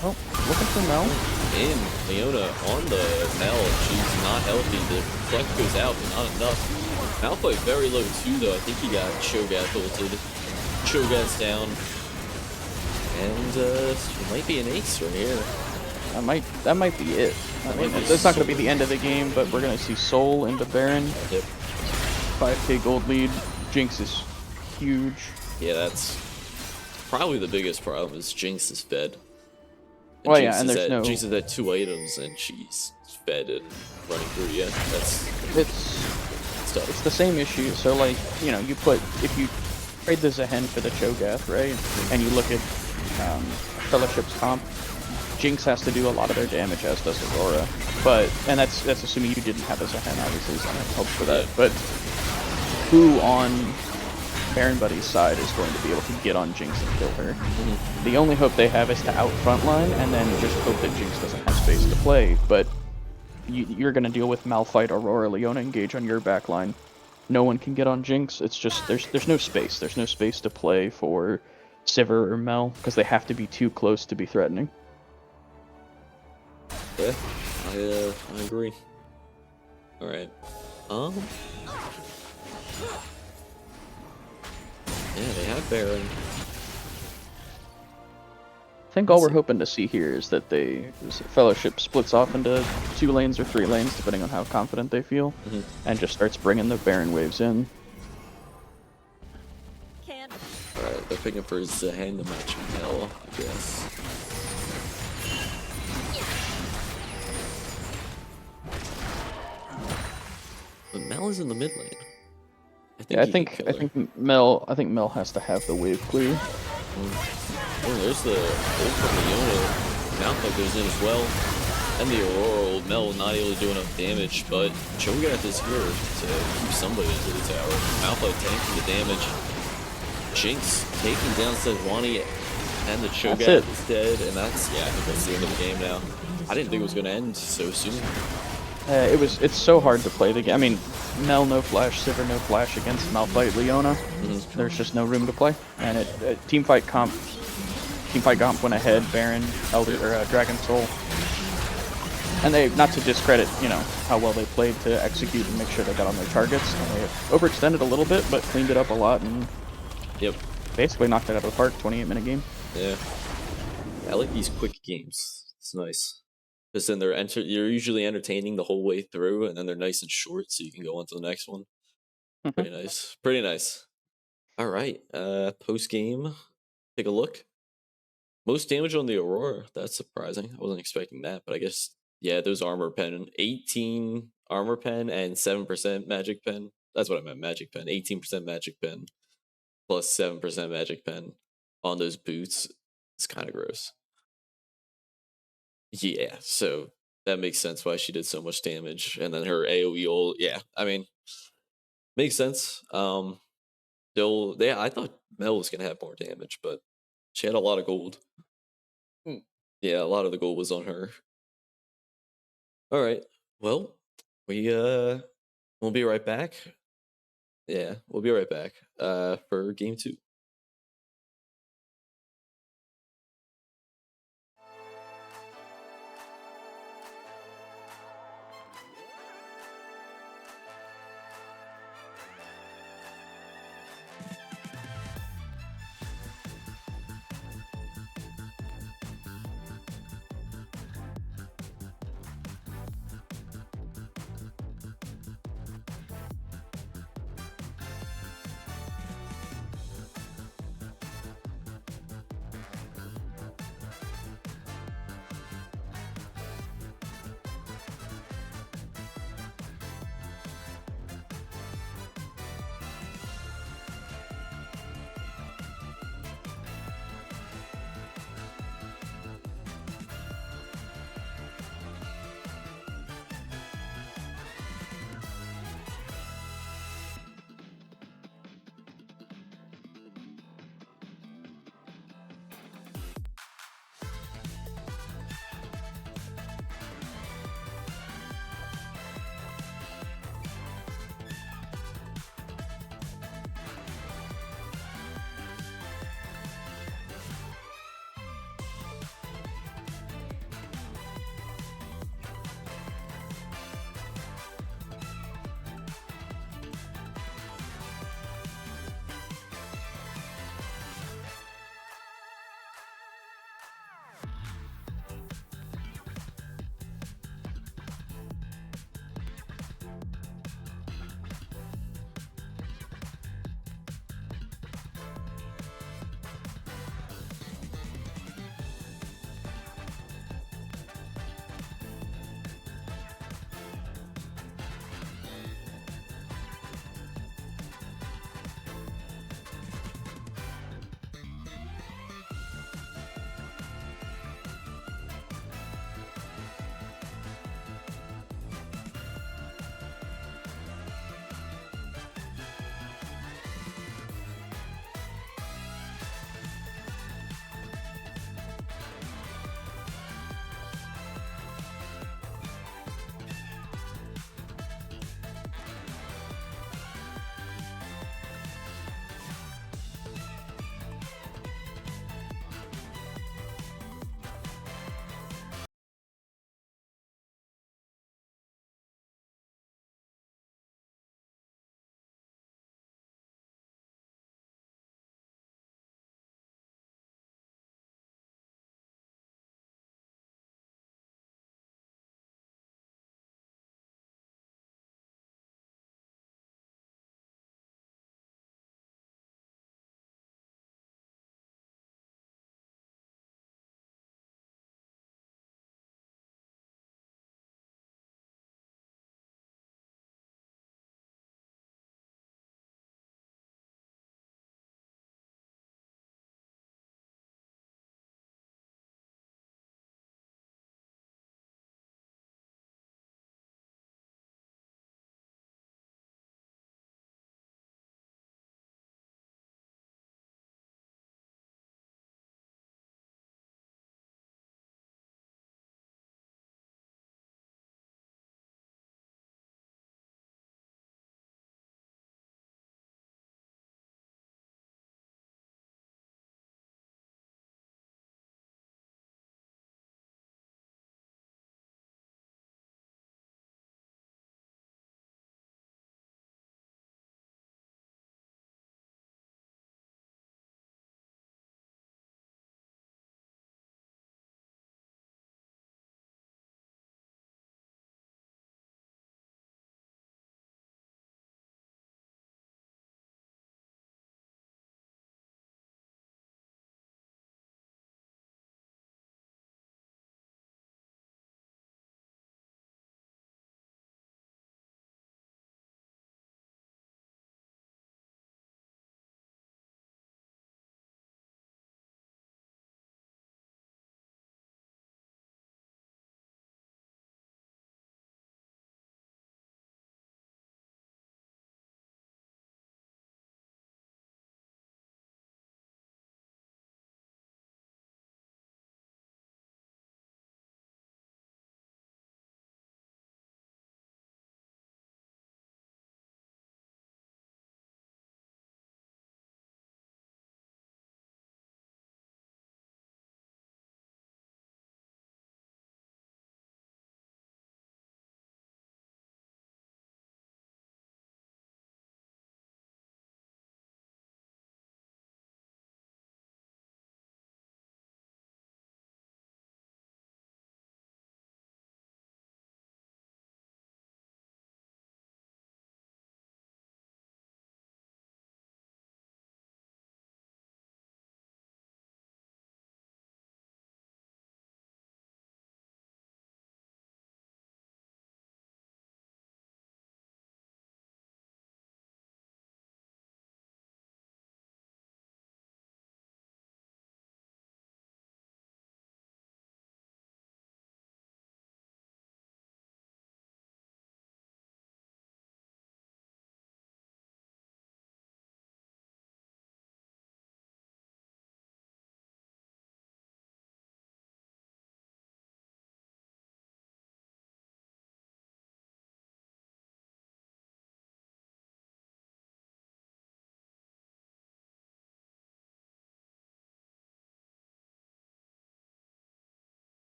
Oh, looking for Mel. In Leona on the Mel, she's not healthy. The flex goes out, but not enough. Malphite very low too, though. I think he got Cho'Gath ulted. Cho'Gath's down. And it might be an ace right here. That might be it. I mean, it's not going to be the end of the game, but we're going to see Soul into Baron. Yep. 5k gold lead. Jinx is huge. Yeah, that's probably the biggest problem is Jinx is fed. Well, Jinx yeah, and there's no... Jinx is at 2 items and she's fed and running through. Yeah, It's the same issue. So, like, you know, if you trade the Zehen for the Cho'Gath, right? And you look at Fellowship's comp, Jinx has to do a lot of their damage, as does Aurora. And that's assuming you didn't have a Zehen, obviously, so that helps for that. But who on Baron Buddy's side is going to be able to get on Jinx and kill her? The only hope they have is to out frontline, and then just hope that Jinx doesn't have space to play. But you're going to deal with Malphite, Aurora, Leona engage on your backline. No one can get on Jinx. It's just there's no space. There's no space to play for Sivir or Mel because they have to be too close to be threatening. Yeah, I agree. All right. Yeah, they have Baron. I think all we're hoping to see here is that Fellowship splits off into 2 lanes or 3 lanes, depending on how confident they feel, and just starts bringing the Baron waves in. Alright, they're picking for Zehen to match Mel, I guess. But Mel is in the mid lane. I think Mel has to have the wave clear. Oh, there's the ult from Leona. Malphite goes in as well. And the Aurora Mel not able to do enough damage, but Cho'Gath is here to keep somebody into the tower. Malphite tanking the damage. Jinx taking down Sejuani, and the Cho'Gath is dead, and I think that's the end of the game now. I didn't think it was going to end so soon. It's so hard to play the game. I mean, Mel no flash, Sivir no flash against Malphite Leona. There's just no room to play. And Teamfight Comp went ahead, Baron, Dragon Soul. And they, not to discredit, how well they played to execute and make sure they got on their targets. They overextended a little bit, but cleaned it up a lot and basically knocked it out of the park. 28-minute game. Yeah, I like these quick games. It's nice. Because then you're usually entertaining the whole way through, and then they're nice and short, so you can go on to the next one. Pretty nice. Pretty nice. All right. Post game, take a look. Most damage on the Aurora. That's surprising. I wasn't expecting that, but I guess those armor pen, 18 armor pen and 7% magic pen. That's what I meant. Magic pen, 18% magic pen plus 7% magic pen on those boots. It's kind of gross. Yeah, so that makes sense why she did so much damage. And then her AoE ult, I mean, makes sense. I thought Mel was going to have more damage, but she had a lot of gold. Yeah, a lot of the gold was on her. All right, well, we'll be right back. Yeah, we'll be right back for game 2.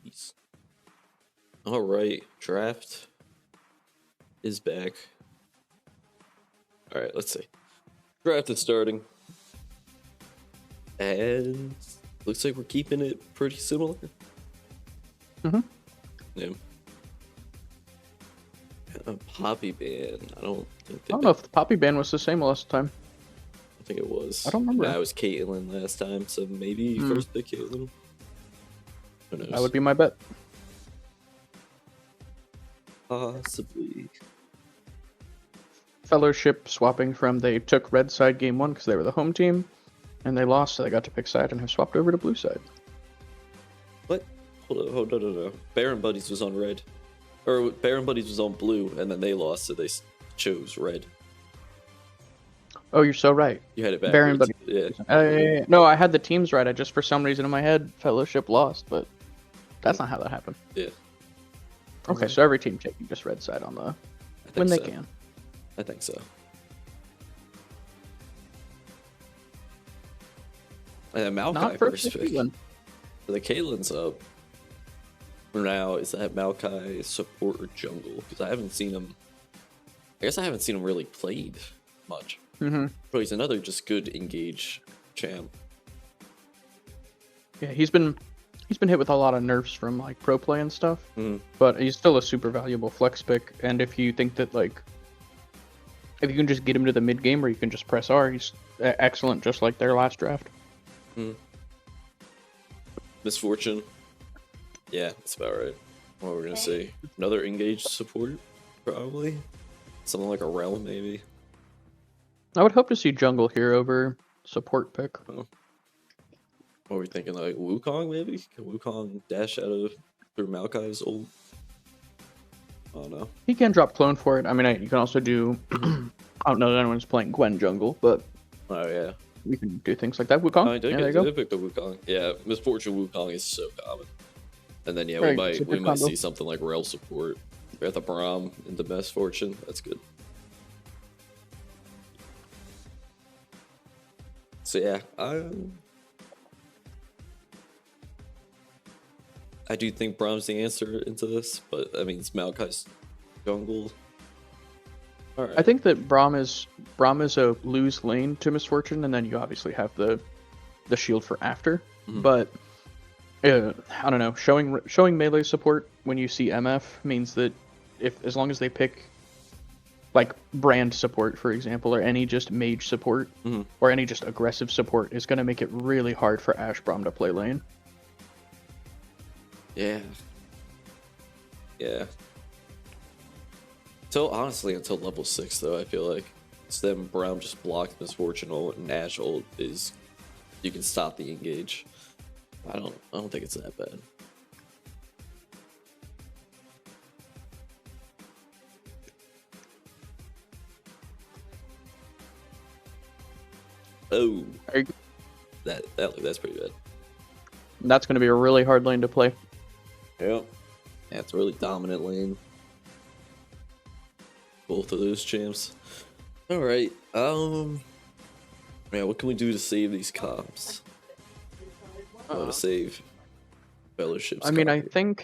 Jeez. All right, draft is back. All right, let's see. Draft is starting, and looks like we're keeping it pretty similar. Yeah. Poppy band. I don't think. I don't know if the Poppy band was the same last time. I think it was. I don't remember. Nah, it was Caitlyn last time, so maybe first pick Caitlyn. Who knows? That would be my bet. Possibly. Fellowship swapping from they took red side game 1 because they were the home team, and they lost, so they got to pick side and have swapped over to blue side. What? Hold on, no. Baron Buddies was on red. Or Baron Buddies was on blue, and then they lost, so they chose red. Oh, you're so right. You had it backwards. Baron Buddies. Yeah. No, I had the teams right. I just, for some reason in my head, Fellowship lost, but that's not how that happened. Yeah. Okay, so every team taking just red side on the when they can. I think so. And Maokai Not first for pick. Caitlyn. The Caitlyn's up. For now, is that Maokai support or jungle? Because I haven't seen him. I guess I haven't seen him really played much. Mm-hmm. But he's another just good engage champ. Yeah, he's been hit with a lot of nerfs from like pro play and stuff, but he's still a super valuable flex pick. And if you think that like, if you can just get him to the mid game or you can just press R, he's excellent, just like their last draft. Misfortune. Yeah, that's about right. What we're gonna see. Another engaged support, probably. Something like a realm, maybe. I would hope to see jungle here over support pick. Oh. What were we thinking? Like Wukong, maybe? Can Wukong dash out of through Maokai's ult? I don't know. He can drop clone for it. I mean, you can also do. I don't know that anyone's playing Gwen jungle, but Oh yeah. we can do things like that. Wukong. I Yeah, there you go. did pick the Wukong. Yeah, Misfortune Wukong is so common. And then yeah, Right, we might combo. see something like Rel support. We got the Braum into Misfortune. That's good. So yeah, I do think Braum's the answer into this, but I mean it's Maokai's jungle. All right. I think that Braum is a lose lane to Misfortune, and then you obviously have the shield for after. But I don't know. Showing melee support when you see MF means that as long as they pick like brand support, for example, or any just mage support, or any just aggressive support, is going to make it really hard for Ashe Braum to play lane. Yeah. Until level 6 though, I feel like it's them Braum just blocked Misfortune ult and Ashe ult is you can stop the engage. I don't think it's that bad. Oh, that's pretty bad. That's going to be a really hard lane to play. Yeah, it's a really dominant lane. Both of those champs. All right. Man, what can we do to save these comps? I want to save Fellowship's. I mean, comp.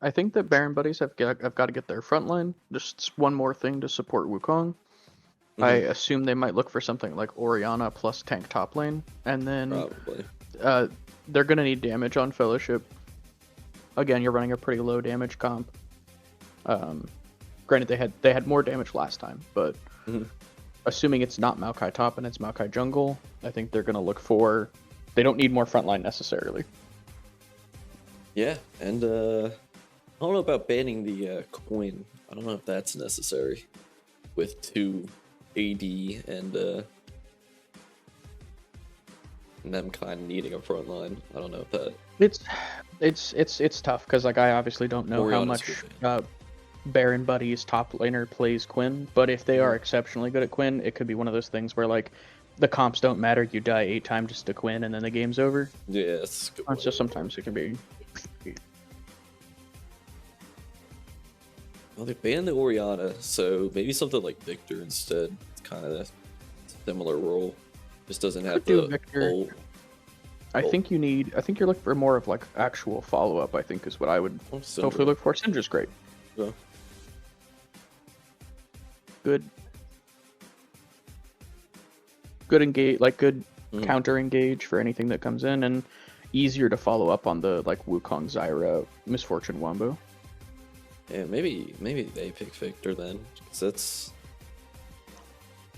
I think that Baron Buddies have got to get their front line. Just one more thing to support Wukong. I assume they might look for something like Orianna plus tank top lane, and then Probably. They're gonna need damage on Fellowship. Again, you're running a pretty low damage comp. Granted, they had more damage last time, but assuming it's not Maokai top and it's Maokai jungle, I think they're gonna look for. They don't need more frontline necessarily. Yeah, and I don't know about banning the Quinn. I don't know if that's necessary with 2 AD and them kind of needing a front line. I don't know if that. It's tough because like I obviously don't know how Orianna's much Baron Buddy's top laner plays Quinn, but if they are exceptionally good at Quinn, it could be one of those things where like the comps don't matter. You die 8 times just to Quinn, and then the game's over. Yeah, that's a good point. So sometimes it can be. Well, they banned the Orianna, so maybe something like Victor instead. It's kind of a similar role. Just doesn't have Could do the Victor. ult. I think you need. I think you're looking for more of like actual follow up. I think is what I would hopefully look for. Syndra's great. Yeah. Good engage, like good counter engage for anything that comes in, and easier to follow up on the like Wukong Zyra Misfortune Wombo. Yeah, maybe they pick Victor then, because that's.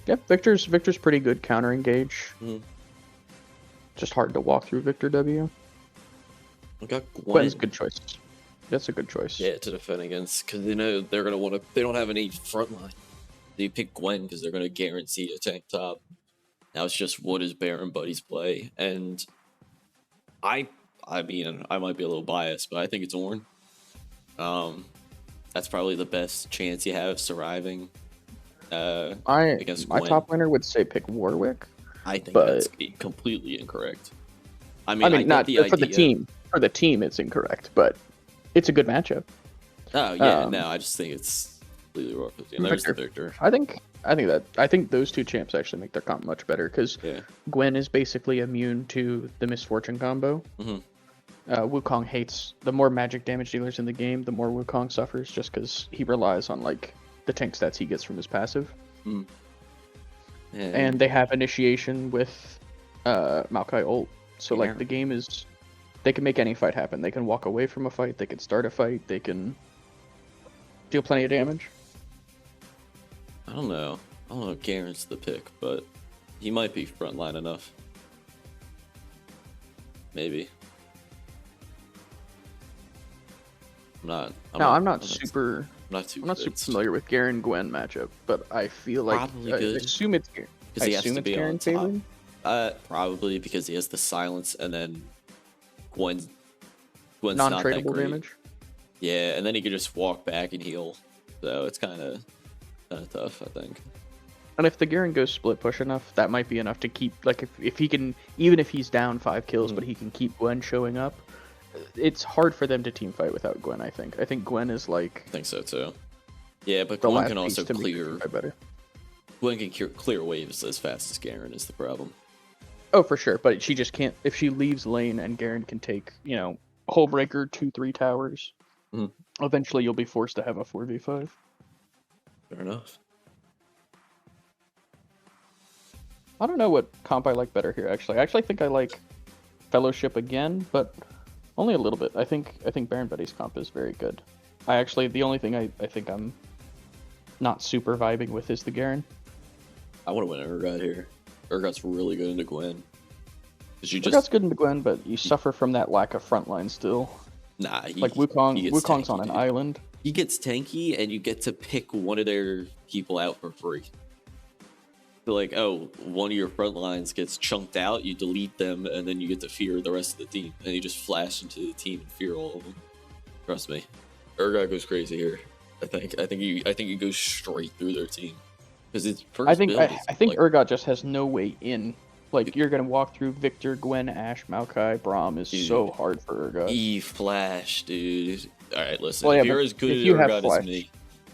Yep, Victor's pretty good counter engage. Just hard to walk through Victor W. I got Gwen's a good choice. That's a good choice. Yeah, to defend against, because they know they're gonna want to. They don't have any front line. They pick Gwen because they're gonna guarantee a tank top. Now it's just what does Baron Buddies play, and I mean I might be a little biased, but I think it's Ornn. That's probably the best chance you have of surviving. Against Gwen. My top laner would say pick Warwick. I think that's completely incorrect. I mean not the for the team. For the team, it's incorrect, but it's a good matchup. Oh yeah, no, I just think it's completely wrong. There's the Victor. I think those two champs actually make their comp much better because Gwen is basically immune to the Misfortune combo. Wukong hates the more magic damage dealers in the game, the more Wukong suffers just because he relies on like the tank stats he gets from his passive. And they have initiation with Maokai ult, so like the game is, they can make any fight happen. They can walk away from a fight, they can start a fight, they can deal plenty of damage. I don't know if Garen's the pick, but he might be frontline enough. Maybe. I'm not super familiar with Garen Gwen matchup, but I feel like I assume it's Garen. Because he has to be on top. Probably because he has the silence, and then Gwen's non-tradable damage. Yeah, and then he can just walk back and heal. So it's kind of tough, I think. And if the Garen goes split push enough, that might be enough to keep, like, if he can, even if he's down 5 kills, but he can keep Gwen showing up. It's hard for them to team fight without Gwen, I think. I think Gwen is like... I think so, too. Yeah, but Gwen can also clear... Gwen can clear waves as fast as Garen is the problem. Oh, for sure, but she just can't... If she leaves lane and Garen can take, Hull Breaker, 2-3 towers, eventually you'll be forced to have a 4v5. Fair enough. I don't know what comp I like better here, actually. I actually think I like Fellowship again, but only a little bit. I think Baron Buddy's comp is very good. The only thing I think I'm not super vibing with is the Garen. I want to win Urgot here. Urgot's really good into Gwen. Urgot's good into Gwen, but you suffer from that lack of frontline still. Nah, Wukong's on an island. He gets tanky, and you get to pick one of their people out for free. So like, one of your front lines gets chunked out, you delete them, and then you get to fear the rest of the team. And you just flash into the team and fear all of them. Trust me. Urgot goes crazy here. I think he goes straight through their team. Because it's first I think Urgot just has no way in. Like, you're going to walk through Victor, Gwen, Ashe, Maokai, Braum is so hard for Urgot. E-Flash, dude. Alright, listen. Well, if you're as good as Urgot as me...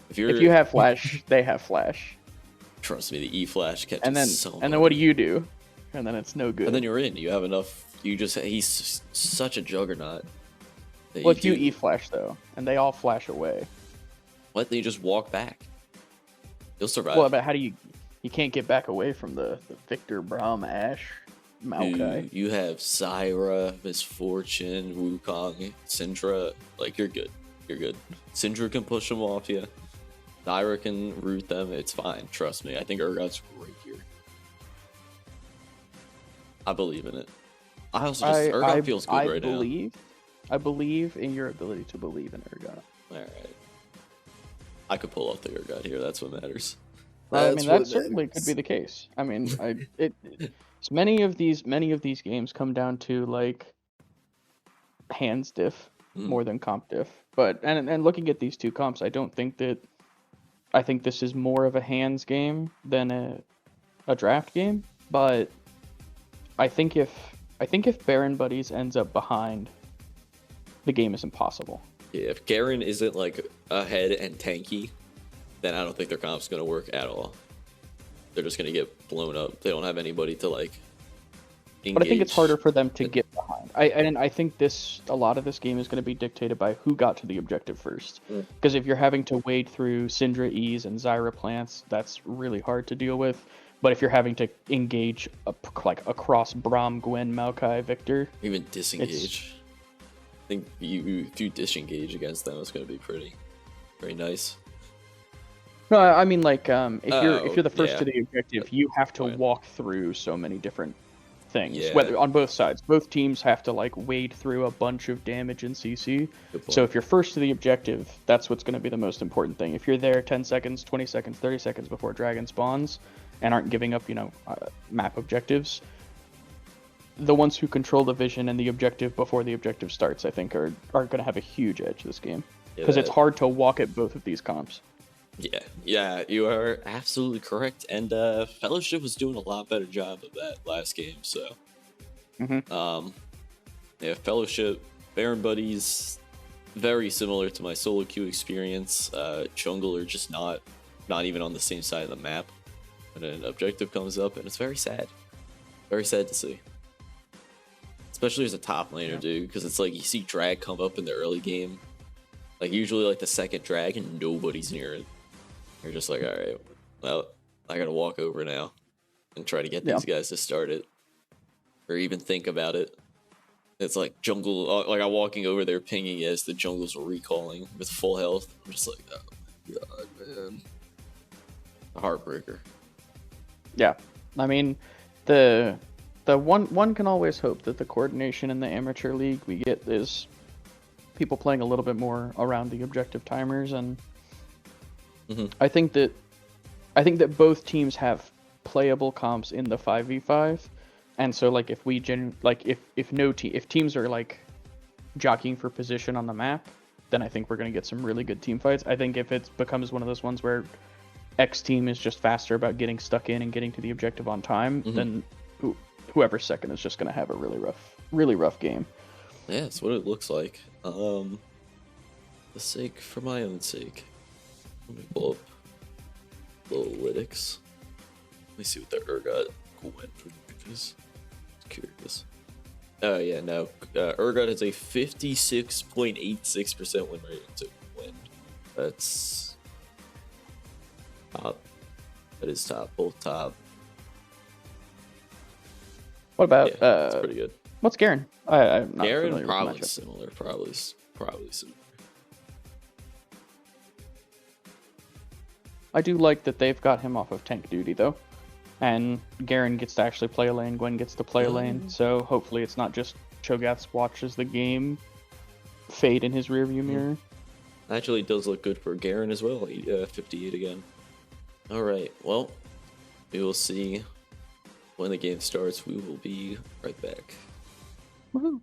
If you have Flash, they have Flash. Trust me, the E-Flash catches and then what do? And then it's no good. And then you're in. You have enough... He's such a juggernaut. Well, if you E-Flash, though, and they all flash away... What? Then you just walk back. You'll survive. Well, but how do you... You can't get back away from the Victor, Braum, Ashe, Maokai. You have Zyra, Misfortune, Wukong, Syndra. Like, you're good. You're good. Syndra can push them off you. Zyra can root them. It's fine. Trust me. I think Urgot's right here. I believe in it. Urgot feels good right now. I believe in your ability to believe in Urgot. Alright. I could pull off the Urgot here. That's what matters. That certainly could be the case. I mean, many of these games come down to like hands diff more than comp diff. But and looking at these two comps, I think this is more of a hands game than a draft game. But I think if Baron Buddies ends up behind, the game is impossible. Yeah, if Garen isn't like ahead and tanky, then I don't think their comp's going to work at all. They're just going to get blown up. They don't have anybody to like But I think it's harder engage. for them to get behind. I think a lot of this game is going to be dictated by who got to the objective first. Mm. Because if you're having to wade through Syndra E's and Zyra plants, that's really hard to deal with. But if you're having to engage across Braum, Gwen, Maokai, Victor, Even disengage. I think if you disengage against them, it's going to be pretty nice. no, I mean like if you're the first yeah. to the objective, you have to Fine. walk through so many different things. Yeah. Whether on both sides, both teams have to like wade through a bunch of damage and CC. Good point. So if you're first to the objective, that's what's going to be the most important thing. If you're there 10 seconds, 20 seconds, 30 seconds before Dragon spawns, and aren't giving up, map objectives, the ones who control the vision and the objective before the objective starts, I think, are going to have a huge edge this game because it's hard to walk at both of these comps. Yeah, you are absolutely correct. And Fellowship was doing a lot better job of that last game. So, yeah, Fellowship, Baron Buddies, very similar to my solo queue experience. Jungle are just not even on the same side of the map. And then an objective comes up, and it's very sad. Very sad to see. Especially as a top laner, dude, because it's like you see drag come up in the early game. Like usually like the second drag and nobody's near it. You're just like, all right, well, I gotta walk over now and try to get these guys to start it. Or even think about it. It's like jungle, like I'm walking over there pinging as the jungle's recalling with full health. I'm just like, oh my god, man. A heartbreaker. Yeah, I mean, the one can always hope that the coordination in the amateur league we get is people playing a little bit more around the objective timers, and I think that both teams have playable comps in the 5v5, and so like if if teams are like jockeying for position on the map, then I think we're gonna get some really good team fights. I think if it becomes one of those ones where X team is just faster about getting stuck in and getting to the objective on time, then whoever's second is just going to have a really rough game. Yeah, that's what it looks like. For my own sake, let me pull up analytics. Let me see what the Urgot went for because I'm curious. Oh yeah, no. Urgot has a 56.86% win rate to win. That's top. That is top. Both top. What about that's pretty good. What's Garen? I'm not Garen familiar probably with the matchup. similar. Probably similar. I do like that they've got him off of tank duty though, and Garen gets to actually play a lane. Gwen gets to play a lane. So hopefully it's not just Cho'Gath watches the game fade in his rearview mirror. Actually, it does look good for Garen as well. 58 again. All right. Well, we will see when the game starts. We will be right back. Woohoo!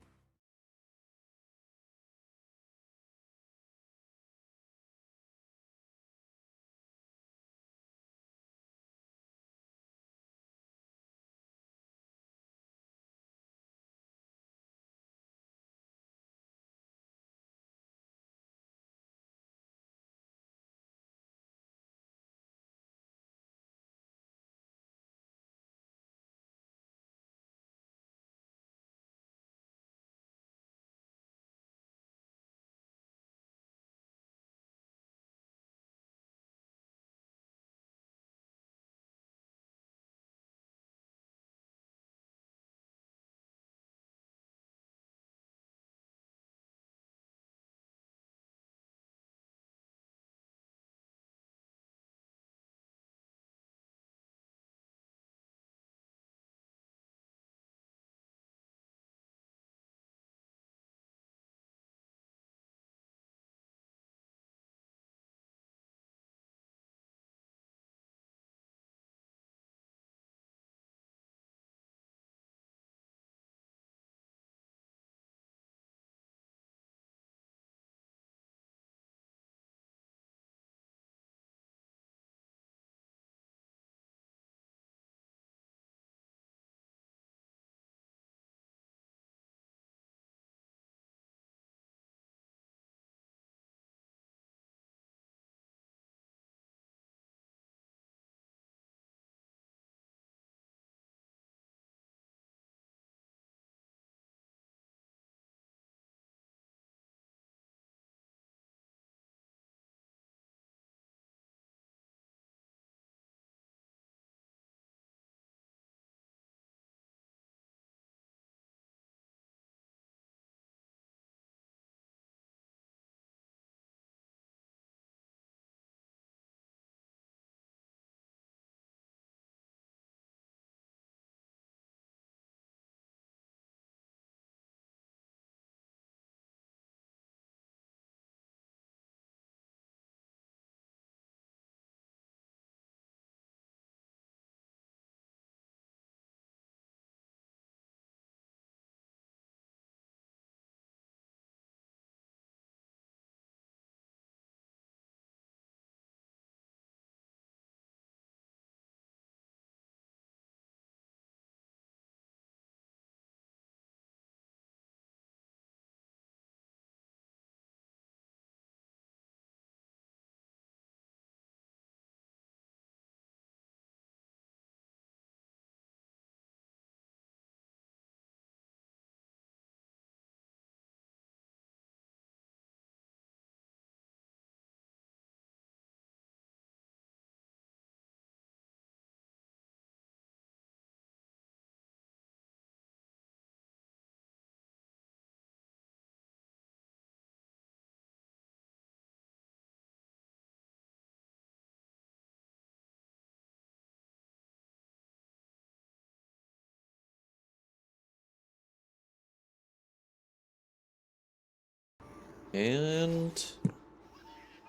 And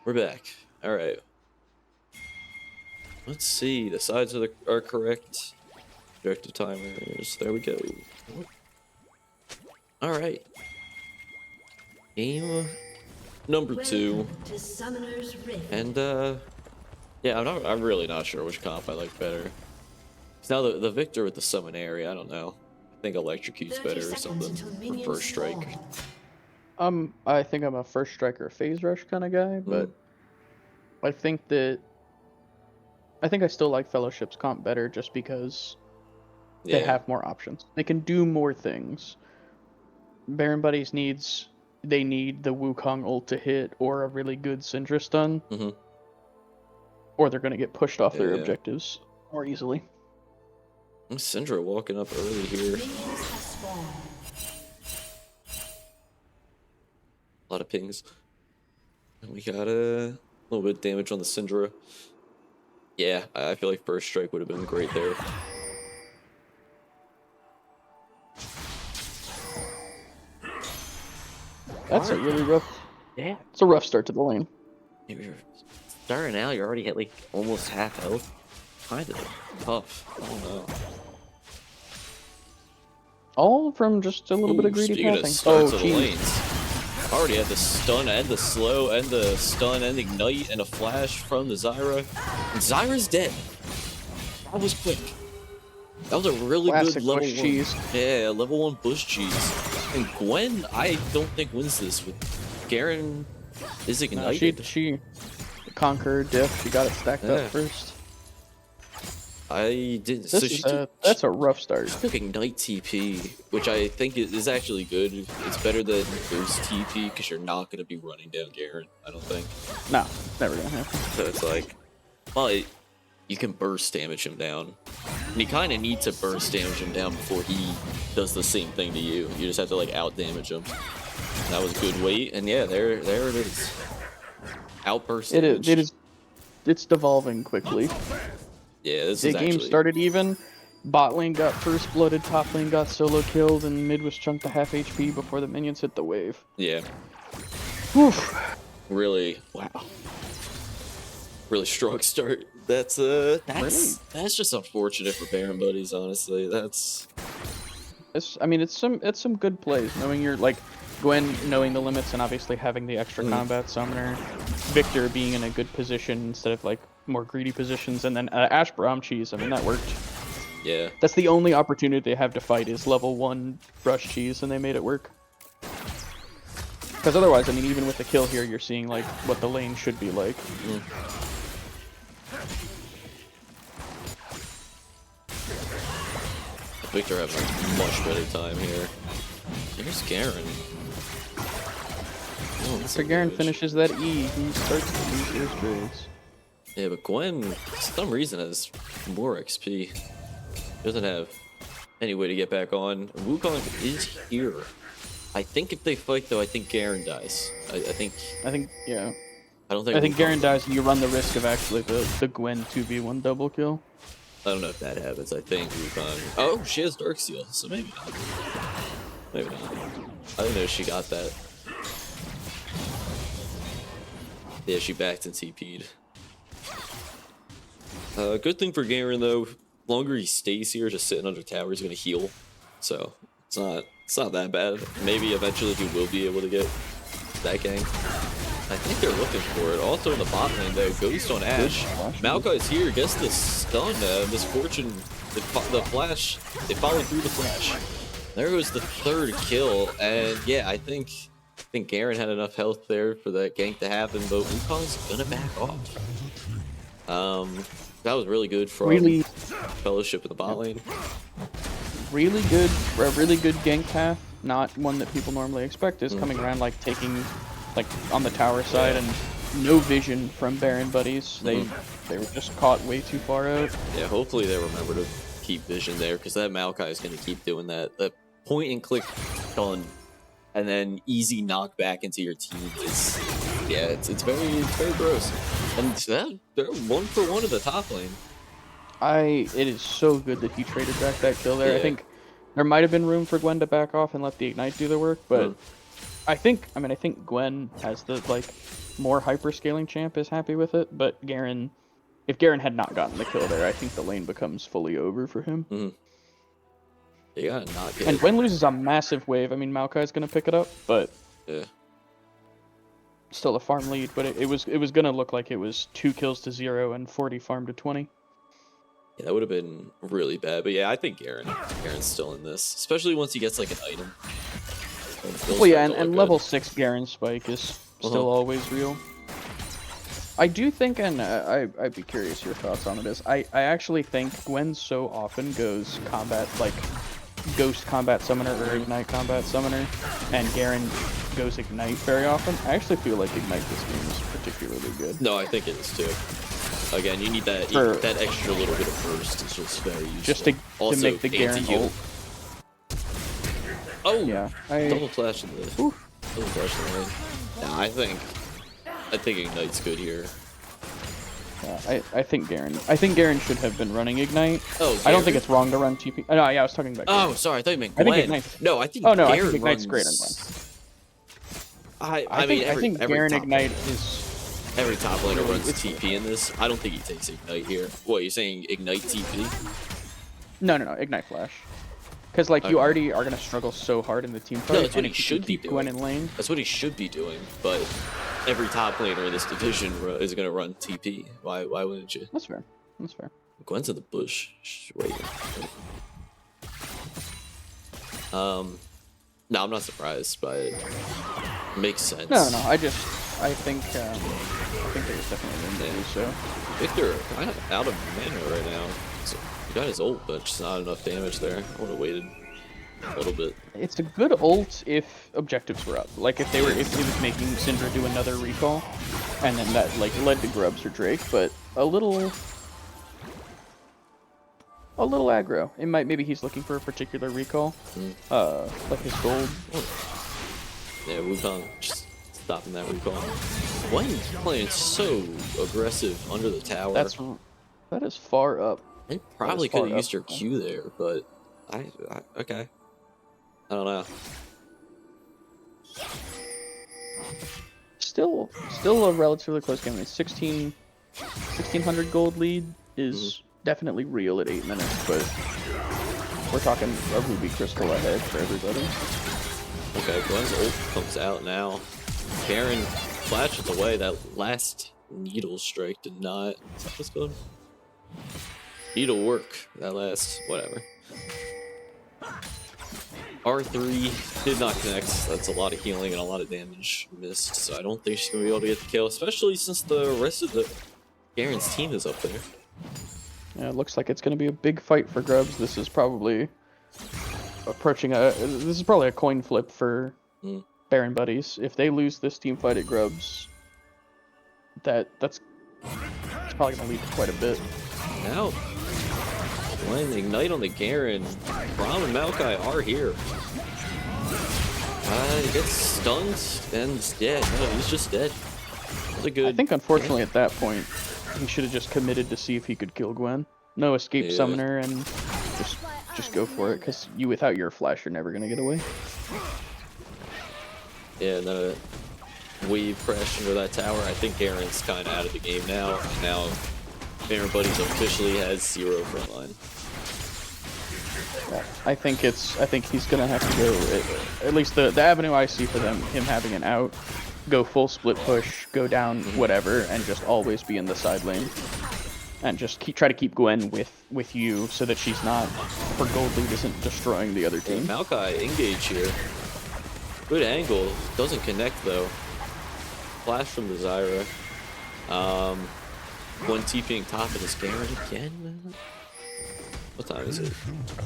we're back. All right. Let's see. The sides are correct. Objective timers. There we go. All right. Game number 2. And yeah, I'm really not sure which comp I like better. Cause now the Victor with the summon area, I don't know. I think Electrocute's better or something. Or First Strike. I think I'm a first strike or phase rush kind of guy, but I think I still like Fellowship's comp better just because they have more options. They can do more things. Baron Buddies need the Wukong ult to hit or a really good Syndra stun, or they're gonna get pushed off their objectives more easily. Syndra walking up early here. A lot of pings. And we got a little bit of damage on the Syndra. Yeah, I feel like First Strike would have been great there. That's a really rough. Yeah. It's a rough start to the lane. You're starting out, you're already at like almost half health. Kind of tough. I don't know. All from just a little bit of greedy pathing. Oh, jeez. Already had the stun and the slow and the stun and ignite and a flash from the Zyra. And Zyra's dead. That was quick. That was a really Classic good level bush 1. cheese. Yeah, level 1 bush cheese. And Gwen, I don't think wins this with Garen is ignited. No, she conquered diff. She got it stacked up first. I didn't. That's a rough start. She took Ignite TP, which I think is actually good. It's better than Boost TP because you're not going to be running down Garen, I don't think. No, never gonna happen. So it's like, well, you can burst damage him down. And you kind of need to burst damage him down before he does the same thing to you. You just have to like out damage him. That was good weight, and yeah, there it is. Outburst damage. It's devolving quickly. Yeah, the game started even. Bot lane got first blooded, top lane got solo killed, and mid was chunked to half HP before the minions hit the wave. Yeah. Oof. Really, wow. Really strong start. That's just unfortunate for Baron Buddies, honestly. It's some good plays, knowing you're like Gwen knowing the limits and obviously having the extra combat summoner, Victor being in a good position instead of like more greedy positions, and then Ash Braum cheese. I mean, that worked. Yeah. That's the only opportunity they have to fight is level 1 brush cheese, and they made it work. Because otherwise, I mean, even with the kill here, you're seeing like what the lane should be like. Victor having a much better time here. Here's Garen. After Garen finishes that E, he starts to lose his trades. Yeah, but Gwen, for some reason, has more XP. Doesn't have any way to get back on. Wukong is here. I think if they fight, though, I think Garen dies. I think, yeah. I think Garen dies, and you run the risk of actually the Gwen 2v1 double kill. I don't know if that happens. I think Wukong. Oh, she has Dark Seal, so maybe not. Maybe not. I didn't know she got that. Yeah, she backed and TP'd. Good thing for Garen though. Longer he stays here, just sitting under tower, he's gonna heal. So it's not that bad. Maybe eventually he will be able to get that gank. I think they're looking for it. Also in the bot lane though, Ghost on Ash. Maokai's here, gets the stun, Misfortune, the flash, they follow through the flash. There goes the 3rd kill, and yeah, I think Garen had enough health there for that gank to happen, but Wukong's gonna back off. That was really good from Fellowship in the bot lane. Really good gank path, not one that people normally expect, is coming around like taking like on the tower side and no vision from Baron Buddies. They were just caught way too far out. Yeah, hopefully they remember to keep vision there, because that Maokai is going to keep doing that. That point and click stun and then easy knockback into your team is, yeah, it's very gross. And they're 1-for-1 at the top lane. It is so good that he traded back that kill there. Yeah. I think there might have been room for Gwen to back off and let the Ignite do the work, but I think Gwen has the like more hyper-scaling champ is happy with it, but Garen, if Garen had not gotten the kill there, I think the lane becomes fully over for him. Mm-hmm. You gotta not get. And Gwen loses a massive wave. I mean, Maokai's gonna pick it up, but Yeah. still a farm lead. But it was gonna look like it was 2 kills to 0 and 40 farm to 20. Yeah, that would have been really bad. But yeah, I think Garen's still in this, especially once he gets like an item. Well, yeah, and level 6 Garen Spike is still always real. I do think, and I'd be curious your thoughts on this. I actually think Gwen so often goes combat, like Ghost Combat Summoner or Ignite Combat Summoner, and Garen goes Ignite very often. I actually feel like Ignite this game is particularly good. No, I think it is too. Again, you need that that extra little bit of burst. It's just very useful. Just to also, make the Garen ult. Oh, yeah! Double flash in the double flash in the lane. Nah, I think Ignite's good here. Yeah, I think Garen should have been running Ignite. Oh, Garen. I don't think it's wrong to run TP. Oh, no, yeah, I was talking about Garen. Oh, sorry, I thought you meant Gwen. I think Ignite. No, I think. Oh no, Garen I think Ignite's runs... great on Gwen. I mean, I think Garen Ignite is. Every top laner runs TP in this. I don't think he takes Ignite here. What, you're saying Ignite TP? No, Ignite Flash. Because like you already are gonna struggle so hard in the team fight. No, that's what and he should be doing. Gwen in lane. That's what he should be doing. But every top laner in this division is gonna run TP. Why wouldn't you? That's fair. That's fair. Gwen's in the bush. She's waiting. No, I'm not surprised by it. Makes sense. No, I think there's definitely room to do so. Victor kind of out of mana right now. So he got his ult, but just not enough damage there. I would have waited a little bit. It's a good ult if objectives were up. Like if it was making Syndra do another recall, and then that like led to Grubs or Drake, but a little aggro. It maybe he's looking for a particular recall. Like his gold. Yeah, Wukong just stopping that recall. Gwen's playing so aggressive under the tower. That is far up. They probably could have used her Q there, but okay. I don't know. Still a relatively close game. It's 1600 gold lead is definitely real at 8 minutes, but we're talking a Ruby Crystal ahead for everybody. Okay, Gwen's ult comes out now. Garen flashes away. That last needle strike did not. What's going on? Needle work. That last whatever. R3 did not connect. That's a lot of healing and a lot of damage missed. So I don't think she's gonna be able to get the kill, especially since the rest of the Garen's team is up there. Yeah, it looks like it's gonna be a big fight for Grubs. This is probably this is probably a coin flip for Baron Buddies. If they lose this team fight at Grubs, that's probably gonna lead to quite a bit. Now, when Ignite on the Garen, Braum and Maokai are here. He gets stunned, and yeah, no, he's just dead. That's a good. I think unfortunately at that point, he should have just committed to see if he could kill Gwen. No escape summoner, and just go for it, because without your flash, you're never gonna get away. Yeah, and then a wave crashed into that tower. I think Garen's kind of out of the game now. Now, Baron Buddies officially has 0 frontline. Yeah, I think he's gonna have to go. At least the avenue I see for him having an out, go full split push, go down whatever, and just always be in the side lane, and just try to keep Gwen with you so that she's not, her gold lead isn't destroying the other team. Yeah, Maokai engage here. Good angle. Doesn't connect though. Flash from the Zyra. Gwen TPing top of this Garen again. What time is it?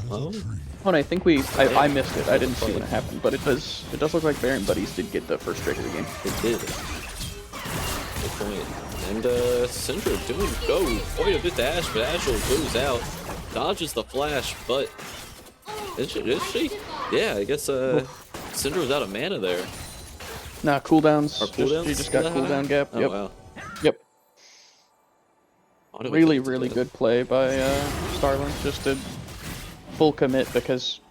Oh, and I think I missed it. I didn't see when it happened, but it does look like Baron Buddies did get the first strike of the game. It did. Good point. And Syndra doing quite a bit to Ashe, but Ashe goes out, dodges the flash, but is she? Yeah, I guess Syndra was out of mana there. Nah, cooldowns. She just got cooldown gap. Oh, yep. Wow. Yep. Really good play by Starlin. Just a full commit, because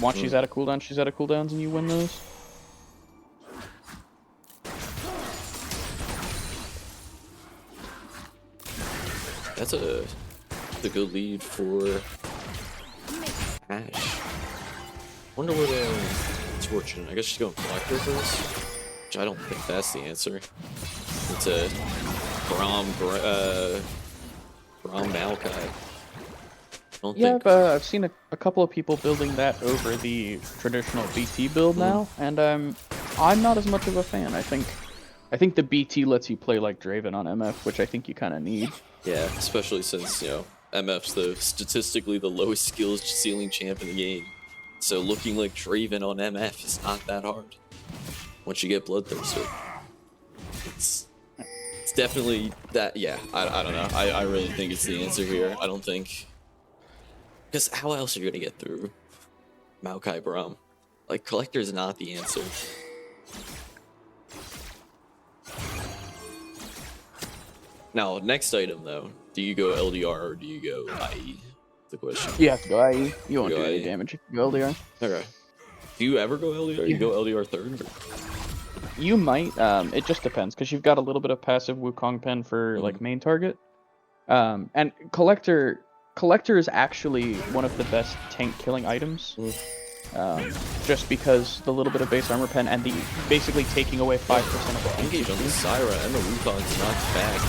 once she's out of cooldown, she's out of cooldowns, and you win those. That's a good lead for Ash. Wonder what it's fortunate. I guess she's going Collector first, which I don't think that's the answer. It's a Braum Maokai. Yeah, but I've seen a couple of people building that over the traditional BT build now, and I'm not as much of a fan. I think the BT lets you play like Draven on MF, which I think you kind of need. Yeah, especially since, MF's statistically the lowest skills ceiling champ in the game. So looking like Draven on MF is not that hard. Once you get Bloodthirster. It's definitely that, yeah, I don't know. I really think it's the answer here. I don't think... Because how else are you going to get through Maokai Braum? Like, Collector is not the answer. Now, next item, though. Do you go LDR or do you go IE? The question. You have to go IE. You won't Go do any IE. damage if you go LDR. Okay. Do you ever go LDR? You go LDR third? Or? You might. It just depends, because you've got a little bit of passive Wukong Pen for like main target. And Collector is actually one of the best tank killing items. Just because the little bit of base armor pen and the basically taking away 5% of the Engage on the Syra and the Wukong's knocked back.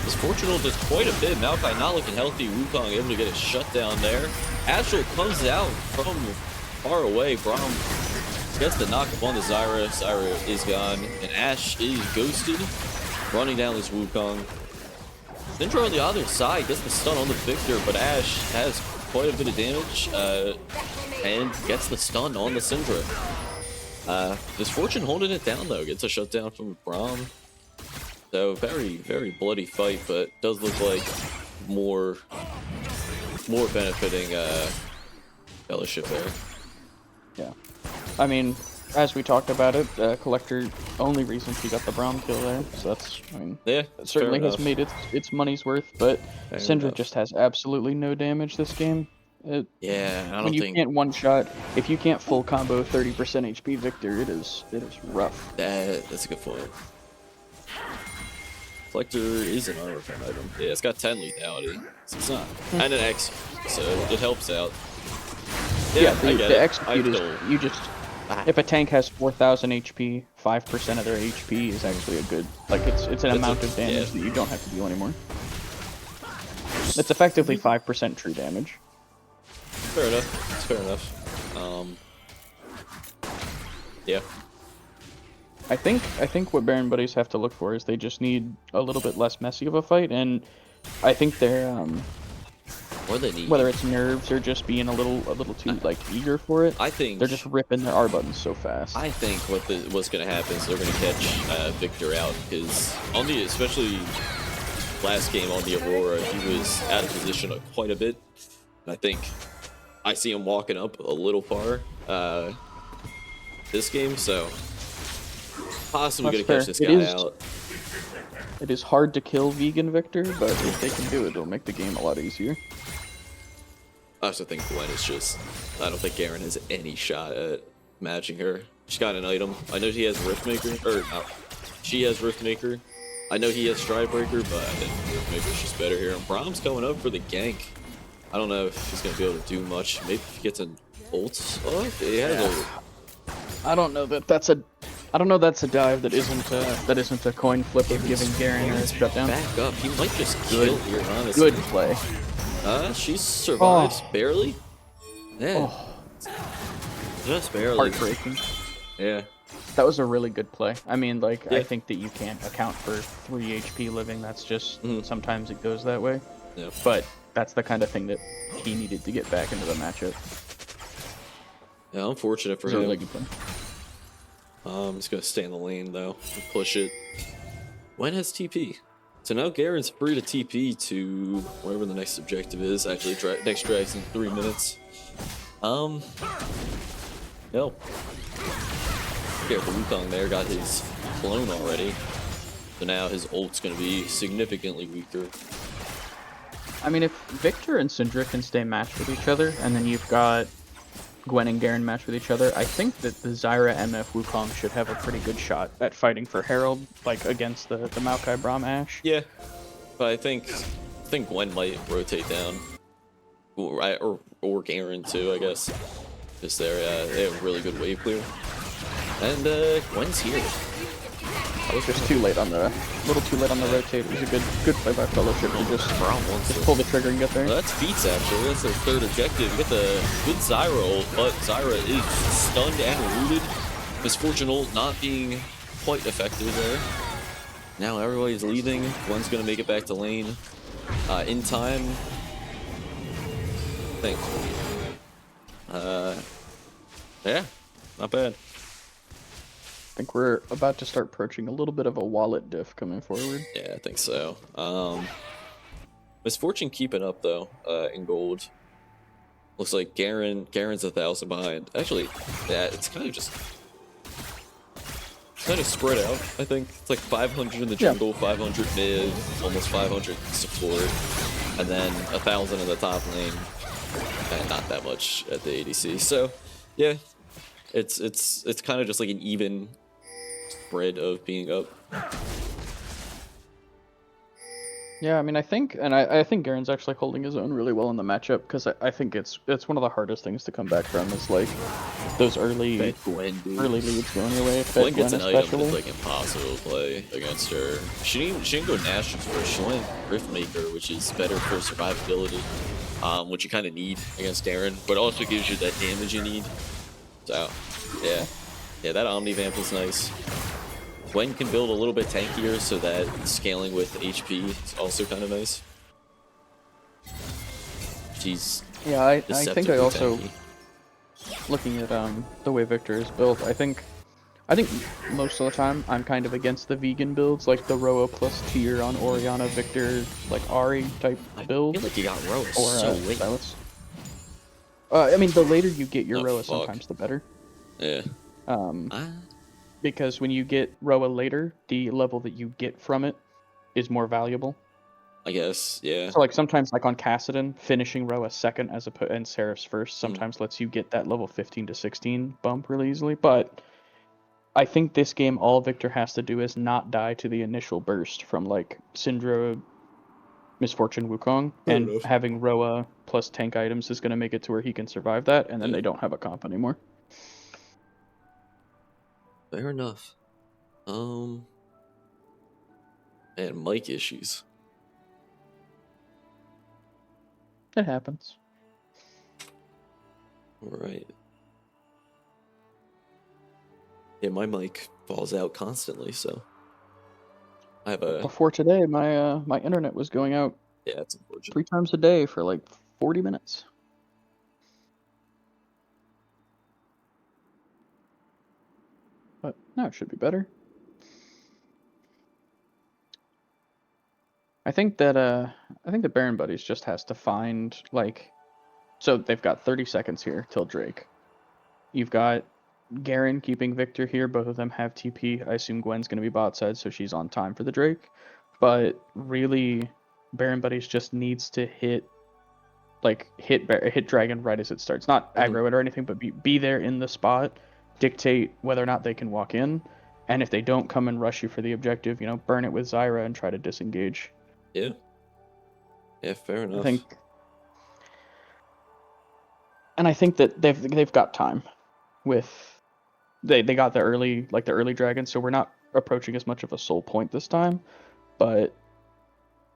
Is Fortunate does quite a bit. Maokai not looking healthy. Wukong able to get a shutdown there. Astral comes out from far away. Braum gets the knock up on the Zyra. Zyra is gone. And Ash is ghosted. Running down this Wukong. Syndra on the other side gets the stun on the Victor, but Ash has quite a bit of damage and gets the stun on the Syndra. Misfortune holding it down though, gets a shutdown from Braum. So very, very bloody fight, but does look like more benefiting Fellowship there. Yeah. I mean, as we talked about it, Collector only reason he got the Braum kill there, so that's, I mean, Yeah, it certainly has made its money's worth, but Fair Syndra enough. just has absolutely no damage this game. Yeah, I When don't you think can't one shot, if you can't full combo 30% HP Victor, it is rough. that's a good point. Collector is an armor pen item. Yeah, it's got 10 lethality, so it's not, and an X, so it helps out. Yeah, I get the it. execute I is, don't- you just, if a tank has 4,000 HP, 5% of their HP is actually a good, like it's an amount of damage that you don't have to deal anymore. It's effectively 5% true damage. Fair enough. It's fair enough. Yeah. I think what Baron Buddies have to look for is they just need a little bit less messy of a fight, and I think they're Or they need. whether it's nerves or just being a little too like eager for it. I think They're just ripping their R buttons so fast. I think what's gonna happen is they're gonna catch Victor out, because on the especially last game on the Aurora, he was out of position quite a bit. And I think I see him walking up a little far this game, so possibly That's gonna catch fair. this It guy is- out. It is hard to kill vegan Victor, but if they can do it, it'll make the game a lot easier. I also think Gwen is just. I don't think Garen has any shot at matching her. She's got an item. I know he has Riftmaker, or no, she has Riftmaker. I know he has Stridebreaker, but I think Riftmaker's just better here. And Braum's coming up for the gank. I don't know if he's gonna be able to do much. Maybe if he gets an ult. Oh, he has a. I don't know that's a dive that isn't a coin flip of giving Garen a shutdown. Back up. He might just kill here, honestly. Good play. She survives barely. Yeah. Oh, Just barely. heartbreaking. Yeah. That was a really good play. I mean, like, Yeah. I think that you can't account for 3 HP living. That's just, Mhm. sometimes it goes that way. Yeah. But that's the kind of thing that he needed to get back into the matchup. Yeah, unfortunate for It was a him. really good play. He's gonna stay in the lane though and push it. When has TP? So now Garen's free to TP to whatever the next objective is. Actually, next drag's in 3 minutes. No. Yeah, the Wukong there got his clone already. So now his ult's gonna be significantly weaker. I mean, if Victor and Syndra can stay matched with each other, and then you've got Gwen and Garen matched with each other, I think that the Zyra MF Wukong should have a pretty good shot at fighting for Herald, like against the Maokai Braum Ash. Yeah. But I think Gwen might rotate down, or Garen too. I guess just there. They have a really good wave clear, and Gwen's here. I was just too late on the little too late on the rotate. It was a good play by Fellowship to just pull the trigger and get there. Well, that's Feats actually. That's their third objective. You get the good Zyra ult, but Zyra is stunned and rooted. Misfortune ult not being quite effective there. Now everybody's leaving. Gwen's gonna make it back to lane in time. Thankfully. Yeah, not bad. I think we're about to start approaching a little bit of a wallet diff coming forward. Yeah, I think so. Misfortune keeping up though, in gold. Looks like Garen's 1,000 behind. Actually, yeah, it's kind of just spread out. I think it's like 500 in the jungle, 500 mid, almost 500 support, and then 1,000 in the top lane, and not that much at the ADC. So, yeah, it's kind of just like an even spread of being up. Yeah, I mean, I think Garen's actually holding his own really well in the matchup, because I think it's one of the hardest things to come back from is like those early leads going your way. Gwen gets an item that's like impossible to play against her. She didn't go Nashor's first. She went Riftmaker, which is better for survivability, which you kind of need against Garen, but also gives you that damage you need. So, yeah, that Omni Vamp is nice. Gwen can build a little bit tankier, so that scaling with HP is also kind of nice. She's I think I also tanky. Looking at the way Victor is built, I think most of the time I'm kind of against the vegan builds, like the Roa plus tier on Orianna, Victor, like Ahri type build. I feel like you got Roa Or so late. Silas. I mean, the later you get your Roa, fuck. sometimes the better. Yeah. Because when you get Roa later, the level that you get from it is more valuable. I guess, yeah. So like sometimes like on Kassadin, finishing Roa second and Seraph's first sometimes lets you get that level 15 to 16 bump really easily. But I think this game all Victor has to do is not die to the initial burst from like Syndra, Misfortune, Wukong, and having Roa plus tank items is going to make it to where he can survive that, and then they don't have a comp anymore. Fair enough. Man, mic issues. It happens. Alright. Yeah, my mic falls out constantly, so I have a... Before today, my internet was going out Yeah, it's unfortunate. 3 times a day for like 40 minutes. But now it should be better. I think the Baron Buddies just has to find like, so they've got 30 seconds here till Drake. You've got Garen keeping Victor here. Both of them have TP. I assume Gwen's gonna be bot side, so she's on time for the Drake. But really, Baron Buddies just needs to hit Dragon right as it starts. Not aggro it or anything, but be there in the spot. Dictate whether or not they can walk in, and if they don't come and rush you for the objective, burn it with Zyra and try to disengage. Yeah, fair enough. I think that they've got time with they got the early dragon, so we're not approaching as much of a soul point this time, but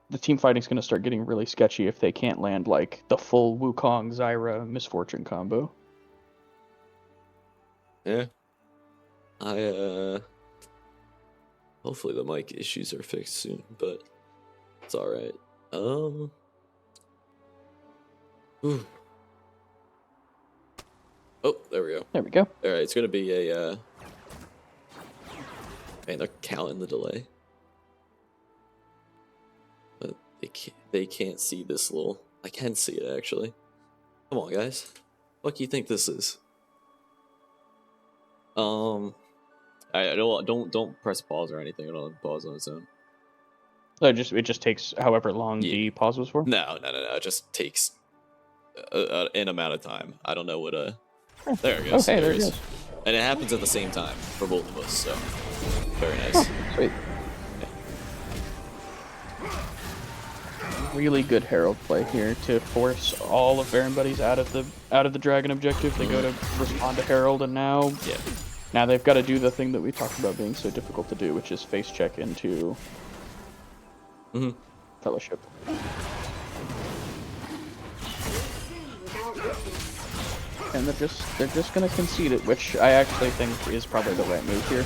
the team fighting's going to start getting really sketchy if they can't land like the full Wukong Zyra Misfortune combo. Yeah. Hopefully the mic issues are fixed soon, but it's alright. Ooh. Oh, there we go. There we go. Alright, it's gonna be a man, they're counting the delay. But they can't see this little... I can see it actually. Come on guys. What do you think this is? I don't press pause or anything. It'll pause on its own. It just takes however long the pause was for. No. It just takes an amount of time. I don't know what There it goes. Okay, there it goes. And it happens at the same time for both of us. So very nice. Sweet. really good Herald play here to force all of Baron Buddies out of the Dragon objective. They go to respond to Herald, and now they've got to do the thing that we talked about being so difficult to do, which is face check into Fellowship. And they're just gonna concede it, which I actually think is probably the right move here.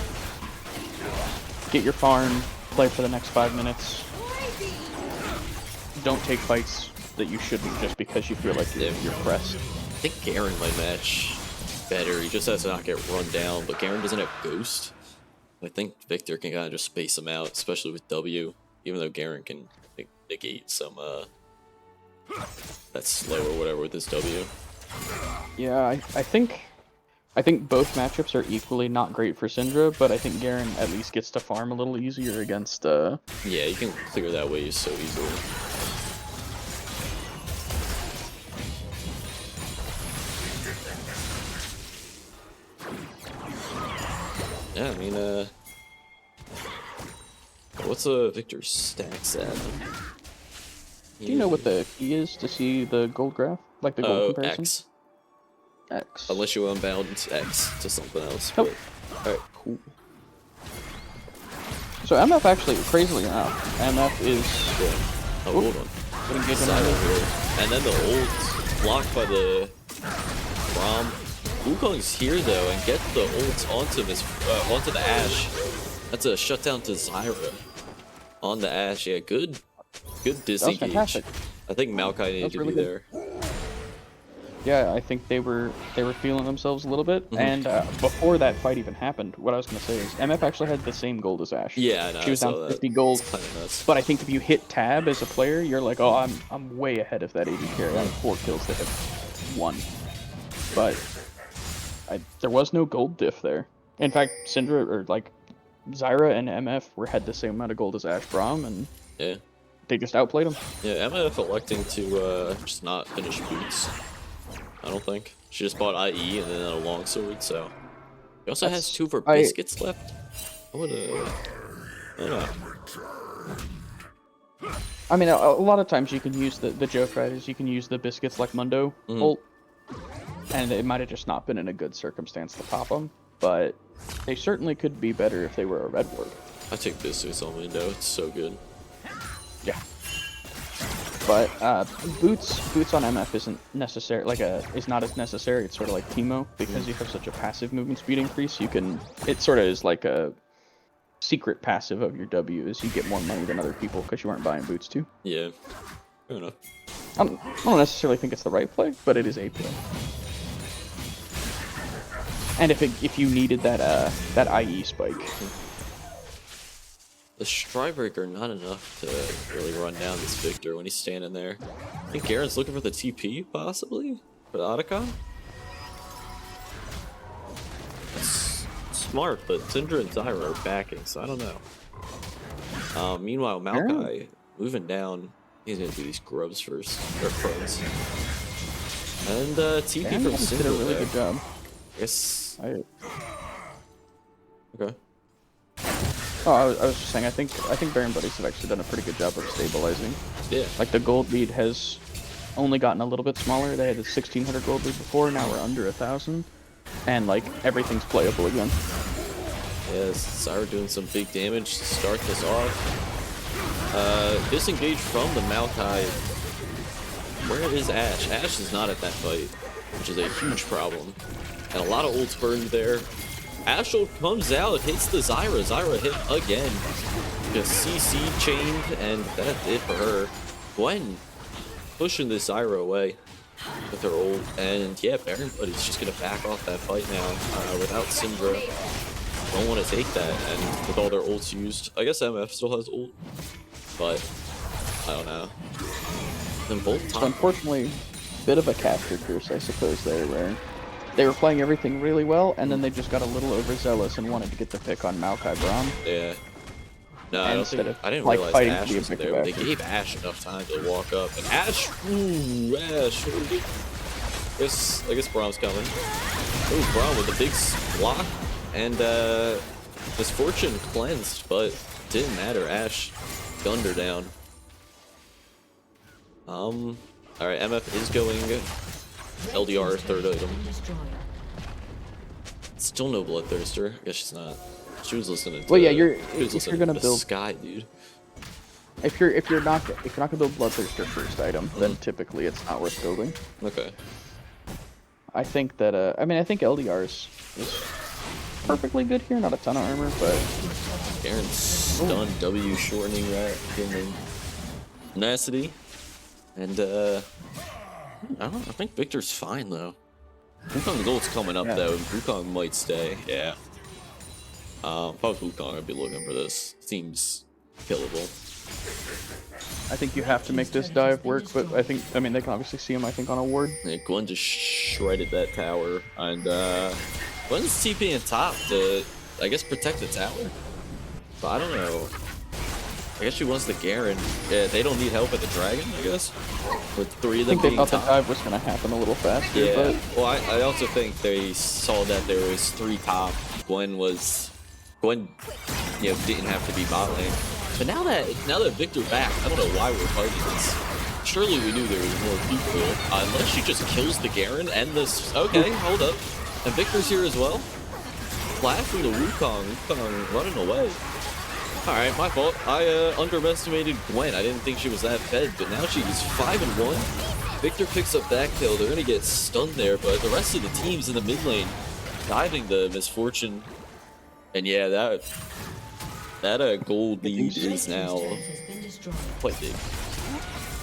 Get your farm, play for the next 5 minutes. Don't take fights that you shouldn't just because you feel like you're pressed. I think Garen might match better. He just has to not get run down, but Garen doesn't have Ghost. I think Victor can kind of just space him out, especially with W, even though Garen can negate some that slow or whatever with his W. Yeah, I think both matchups are equally not great for Syndra, but I think Garen at least gets to farm a little easier against Yeah, you can clear that wave so easily. Yeah, I mean, what's Victor's stacks at? Do you know what the key is to see the gold graph? Like the gold comparison? X. X. Unless you unbound X to something else. Nope. Alright. Cool. So MF actually, crazily enough, MF is... Yeah. Oh, hold on. Here. And then the ult blocked by the Braum. Wukong's here though, and get the ult onto the Ashe. That's a shutdown to Zyra on the Ashe. Yeah, good disengage. Fantastic. I think Maokai needed to be there. Yeah, I think they were feeling themselves a little bit. And before that fight even happened, what I was gonna say is MF actually had the same gold as Ashe. Yeah, I know. She was down 50 gold. But I think if you hit tab as a player, you're like, oh, I'm way ahead of that AD carry. I have 4 kills to hit 1. But there was no gold diff there. In fact, Syndra or like Zyra and MF had the same amount of gold as Ashe Braum, and they just outplayed them. Yeah, MF electing to just not finish boots. I don't think. She just bought IE and then a longsword, so he also has 2 of her biscuits left. I don't know. I mean, a lot of times you can use the joke, right, is you can use the biscuits like Mundo ult, and it might have just not been in a good circumstance to pop them, but they certainly could be better if they were a red ward. I take biscuits on window, it's so good. Yeah. But boots on MF isn't necessary, is not as necessary. It's sort of like Teemo, because you have such a passive movement speed increase. It sort of is like a secret passive of your W, is you get more money than other people because you aren't buying boots too. Yeah, fair enough. I don't necessarily think it's the right play, but it is a play. And if you needed that IE spike. The Strybreaker not enough to really run down this Victor when he's standing there. I think Garen's looking for the TP, possibly? For the Otacon? That's smart, but Syndra and Zyra are backing, so I don't know. Meanwhile, Maokai moving down. He's gonna do these grubs first, or pros. And TP from Syndra. Did a really good job. Yes. Okay. Oh, I was just saying, I think Baron Buddies have actually done a pretty good job of stabilizing. Yeah. Like, the gold lead has only gotten a little bit smaller. They had a 1,600 gold lead before, now we're under 1,000. And, like, everything's playable again. Yes, Zyra doing some big damage to start this off. Disengage from the Maokai. Where is Ashe? Ashe is not at that fight, which is a huge problem. And a lot of ults burned there. Ashe ult comes out, hits the Zyra. Zyra hit again. Just CC chained, and that's it for her. Gwen pushing the Zyra away with her ult. And yeah, Baron Buddy's just going to back off that fight now without Syndra. Don't want to take that, and with all their ults used. I guess MF still has ult, but I don't know. Then both top. So unfortunately, a bit of a capture curse, I suppose, there, where they were playing everything really well, and then they just got a little overzealous and wanted to get the pick on Maokai Braum. Yeah. No, I didn't like, realize Ashe was there, but they gave Ashe enough time to walk up. And Ashe, Ashe. I guess Braum's coming. Oh, Braum with a big block, and Misfortune cleansed, but didn't matter. Ashe gunned her down. Alright, MF is going LDR third item. Still no Bloodthirster. I guess she's not. She was listening to. Well, yeah, if you're gonna build Sky, dude. If you're not gonna build Bloodthirster first item, then typically it's not worth building. Okay. I think that I mean I think LDR is perfectly good here. Not a ton of armor, but Garen's stun W shortening that human tenacity, and I don't know. I think Victor's fine though. Wukong's ult's coming up though. Wukong might stay. Yeah. If I was Wukong, I'd be looking for this. Seems killable. I think you have to make this dive work. But I mean they can obviously see him. I think on a ward. Yeah, Gwen just shredded that tower, and Gwen's TPing top to, I guess, protect the tower. But I don't know. I guess she wants the Garen. Yeah, they don't need help at the dragon, I guess. With 3 of them I think they being thought top. the dive was gonna happen a little faster. Yeah. But Well, I also think they saw that there was 3 top. Gwen, you know, didn't have to be bot lane. But now that Victor back, I don't know why we're fighting this. Surely we knew there was more people. Unless she just kills the Garen and this. Okay, hold up. And Victor's here as well. Flash from the Wukong running away. Alright, my fault. I underestimated Gwen. I didn't think she was that fed, but now she's 5-1. Victor picks up that kill. They're gonna get stunned there, but the rest of the teams in the mid lane diving the misfortune. And yeah, that gold lead is now quite big.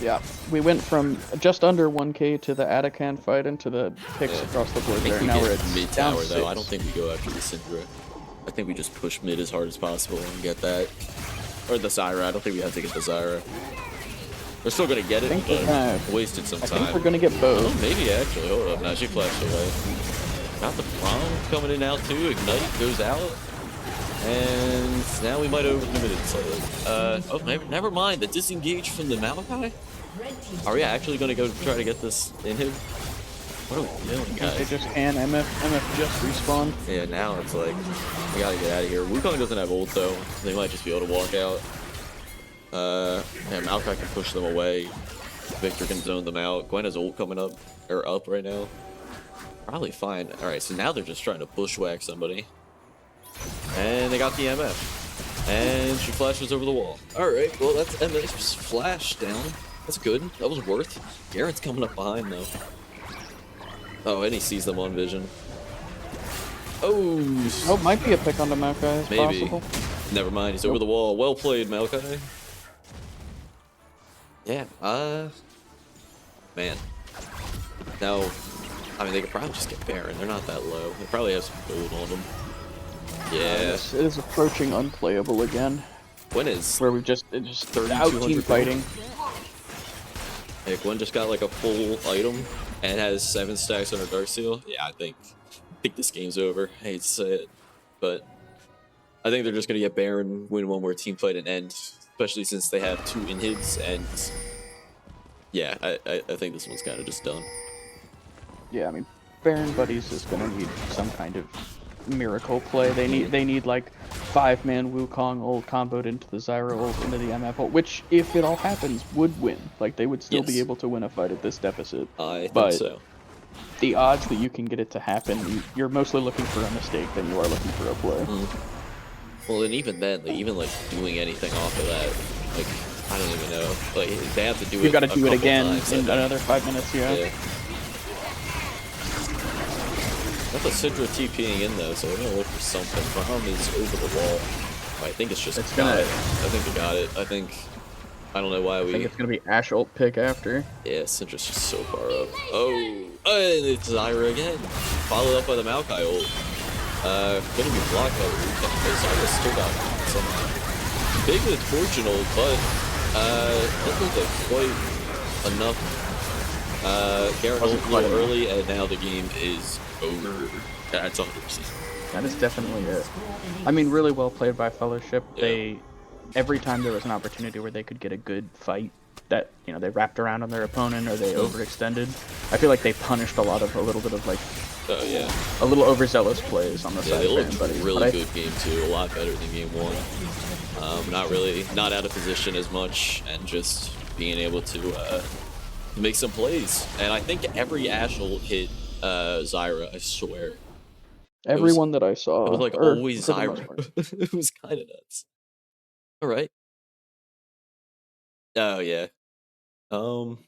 yeah, we went from just under 1k to the Atakan fight into the picks across the board I think there. we Now we're get at mid down tower though. 6. I don't think we go after the Syndra. I think we just push mid as hard as possible and get that. Or the Zyra. I don't think we have to get the Zyra. We're still gonna get it, I think but wasted some I time. think we're gonna get both. Oh, maybe actually. Hold up. Now she flashed away. Got the Prom coming in now too. Ignite goes out. And now we might overlimit it slightly. Oh, never mind. The disengage from the Malachi? Are we actually going to go try to get this in him? What are we doing, They guys? just can MF just respawned. Yeah, now it's like, we gotta get out of here. Wukong doesn't have ult though. They might just be able to walk out. And Malachi can push them away. Victor can zone them out. Gwen has ult coming up, or up right now. Probably fine. Alright, so now they're just trying to bushwhack somebody. And they got the MF. And she flashes over the wall. Alright, well that's MF's flash down. That's good. That was worth. Garen's coming up behind though. Oh, and he sees them on vision. Oh, Might be a pick on the Maokai. It's maybe. possible. Never mind, he's over the wall. Well played, Malachi. Yeah, man. Now, I mean, they could probably just get Baron. They're not that low. They probably have some gold on them. Yeah. It is approaching unplayable again. Gwen is. Where we've just out 3,200 team fighting. Hey, Gwen just got like a full item and has 7 stacks on her Darksteel. Yeah, I think this game's over. I hate to say it, but I think they're just gonna get Baron, win one more team fight, and end. Especially since they have 2 inhibs, and yeah, I think this one's kind of just done. Yeah, I mean, Baron Buddies is gonna need some kind of miracle play. They need like 5-man Wukong ult comboed into the Zyra ult into the MF ult, which if it all happens would win. Like they would still be able to win a fight at this deficit. I think so. The odds that you can get it to happen, you're mostly looking for a mistake than you are looking for a play. Well, and even then, like, even like doing anything off of that, like I don't even know. Like they have to do it. You got to do it couple again times, in another 5 minutes. Yeah. Got the Sidra TPing in though, so we're gonna look for something. Prom is over the wall. I think it's just got it. I think they got it. I don't know why I think it's gonna be Ashe ult pick after. Yeah, Syndra's just so far up. Oh, and it's Zyra again. Followed up by the Maokai ult. Gonna be blocked by the Wukong. Zyra still got somehow. Big with Fortune ult, but doesn't look like quite enough. Garen ult a little early, and now the game is over. That's 100%. That is definitely it. I mean, really well played by Fellowship. Yeah. Every time there was an opportunity where they could get a good fight, that they wrapped around on their opponent or they overextended. I feel like they punished a little bit of like, a little overzealous plays on the side. They of looked everybody. really good game 2, a lot better than game 1. Not out of position as much, and just being able to to make some plays. And I think every Ashel hit Zyra, I swear. Everyone that I It saw, was like or always for the most Zyra. part. It was kind of nuts. All right. Oh yeah. Um.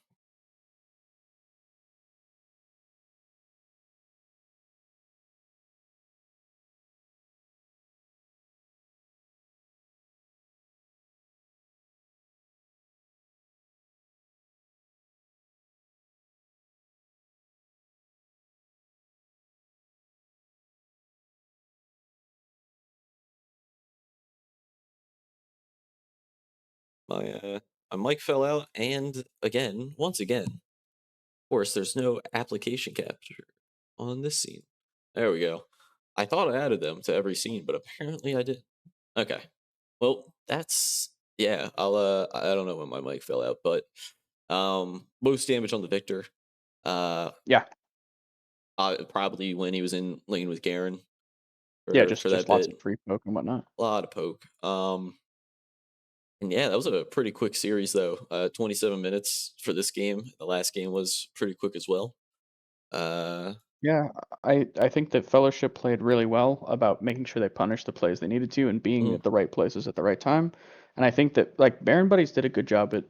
My mic fell out, and again, once again, of course, there's no application capture on this scene. There we go. I thought I added them to every scene, but apparently I did. Okay. Well, that's yeah. I don't know when my mic fell out, but most damage on the Victor. Yeah, Probably when he was in lane with Garen yeah, for that just lots bit. of free poke and whatnot. A lot of poke. And yeah, that was a pretty quick series though. 27 minutes for this game. The last game was pretty quick as well. Yeah, I think that Fellowship played really well about making sure they punished the plays they needed to and being Mhm. at the right places at the right time. And I think that like Baron Buddies did a good job at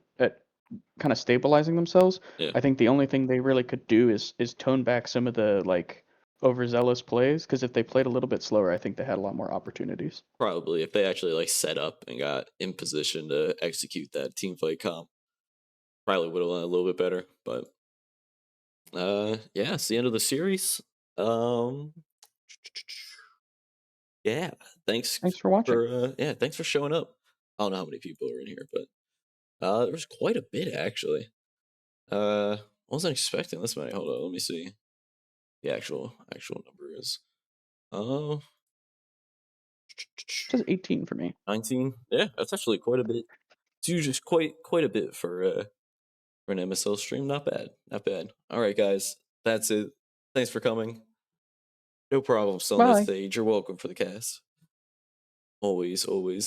kind of stabilizing themselves. Yeah, I think the only thing they really could do is tone back some of the like overzealous plays because if they played a little bit slower, I think they had a lot more opportunities. probably if they actually like set up and got in position to execute that team fight comp, probably would have went a little bit better. But yeah, it's the end of the series. Um, yeah, thanks Thanks for watching. thanks for showing up. I don't know how many people are in here, but there was quite a bit actually. Wasn't expecting this many. Hold on, let me see. The actual number is uh Just 18 for me. 19. Yeah, that's actually quite a bit. It's usually just quite a bit for an MSL stream. Not bad. Not bad. All right, guys. That's it. Thanks for coming. No problem, still on that Bye. stage. You're welcome for the cast. Always, always.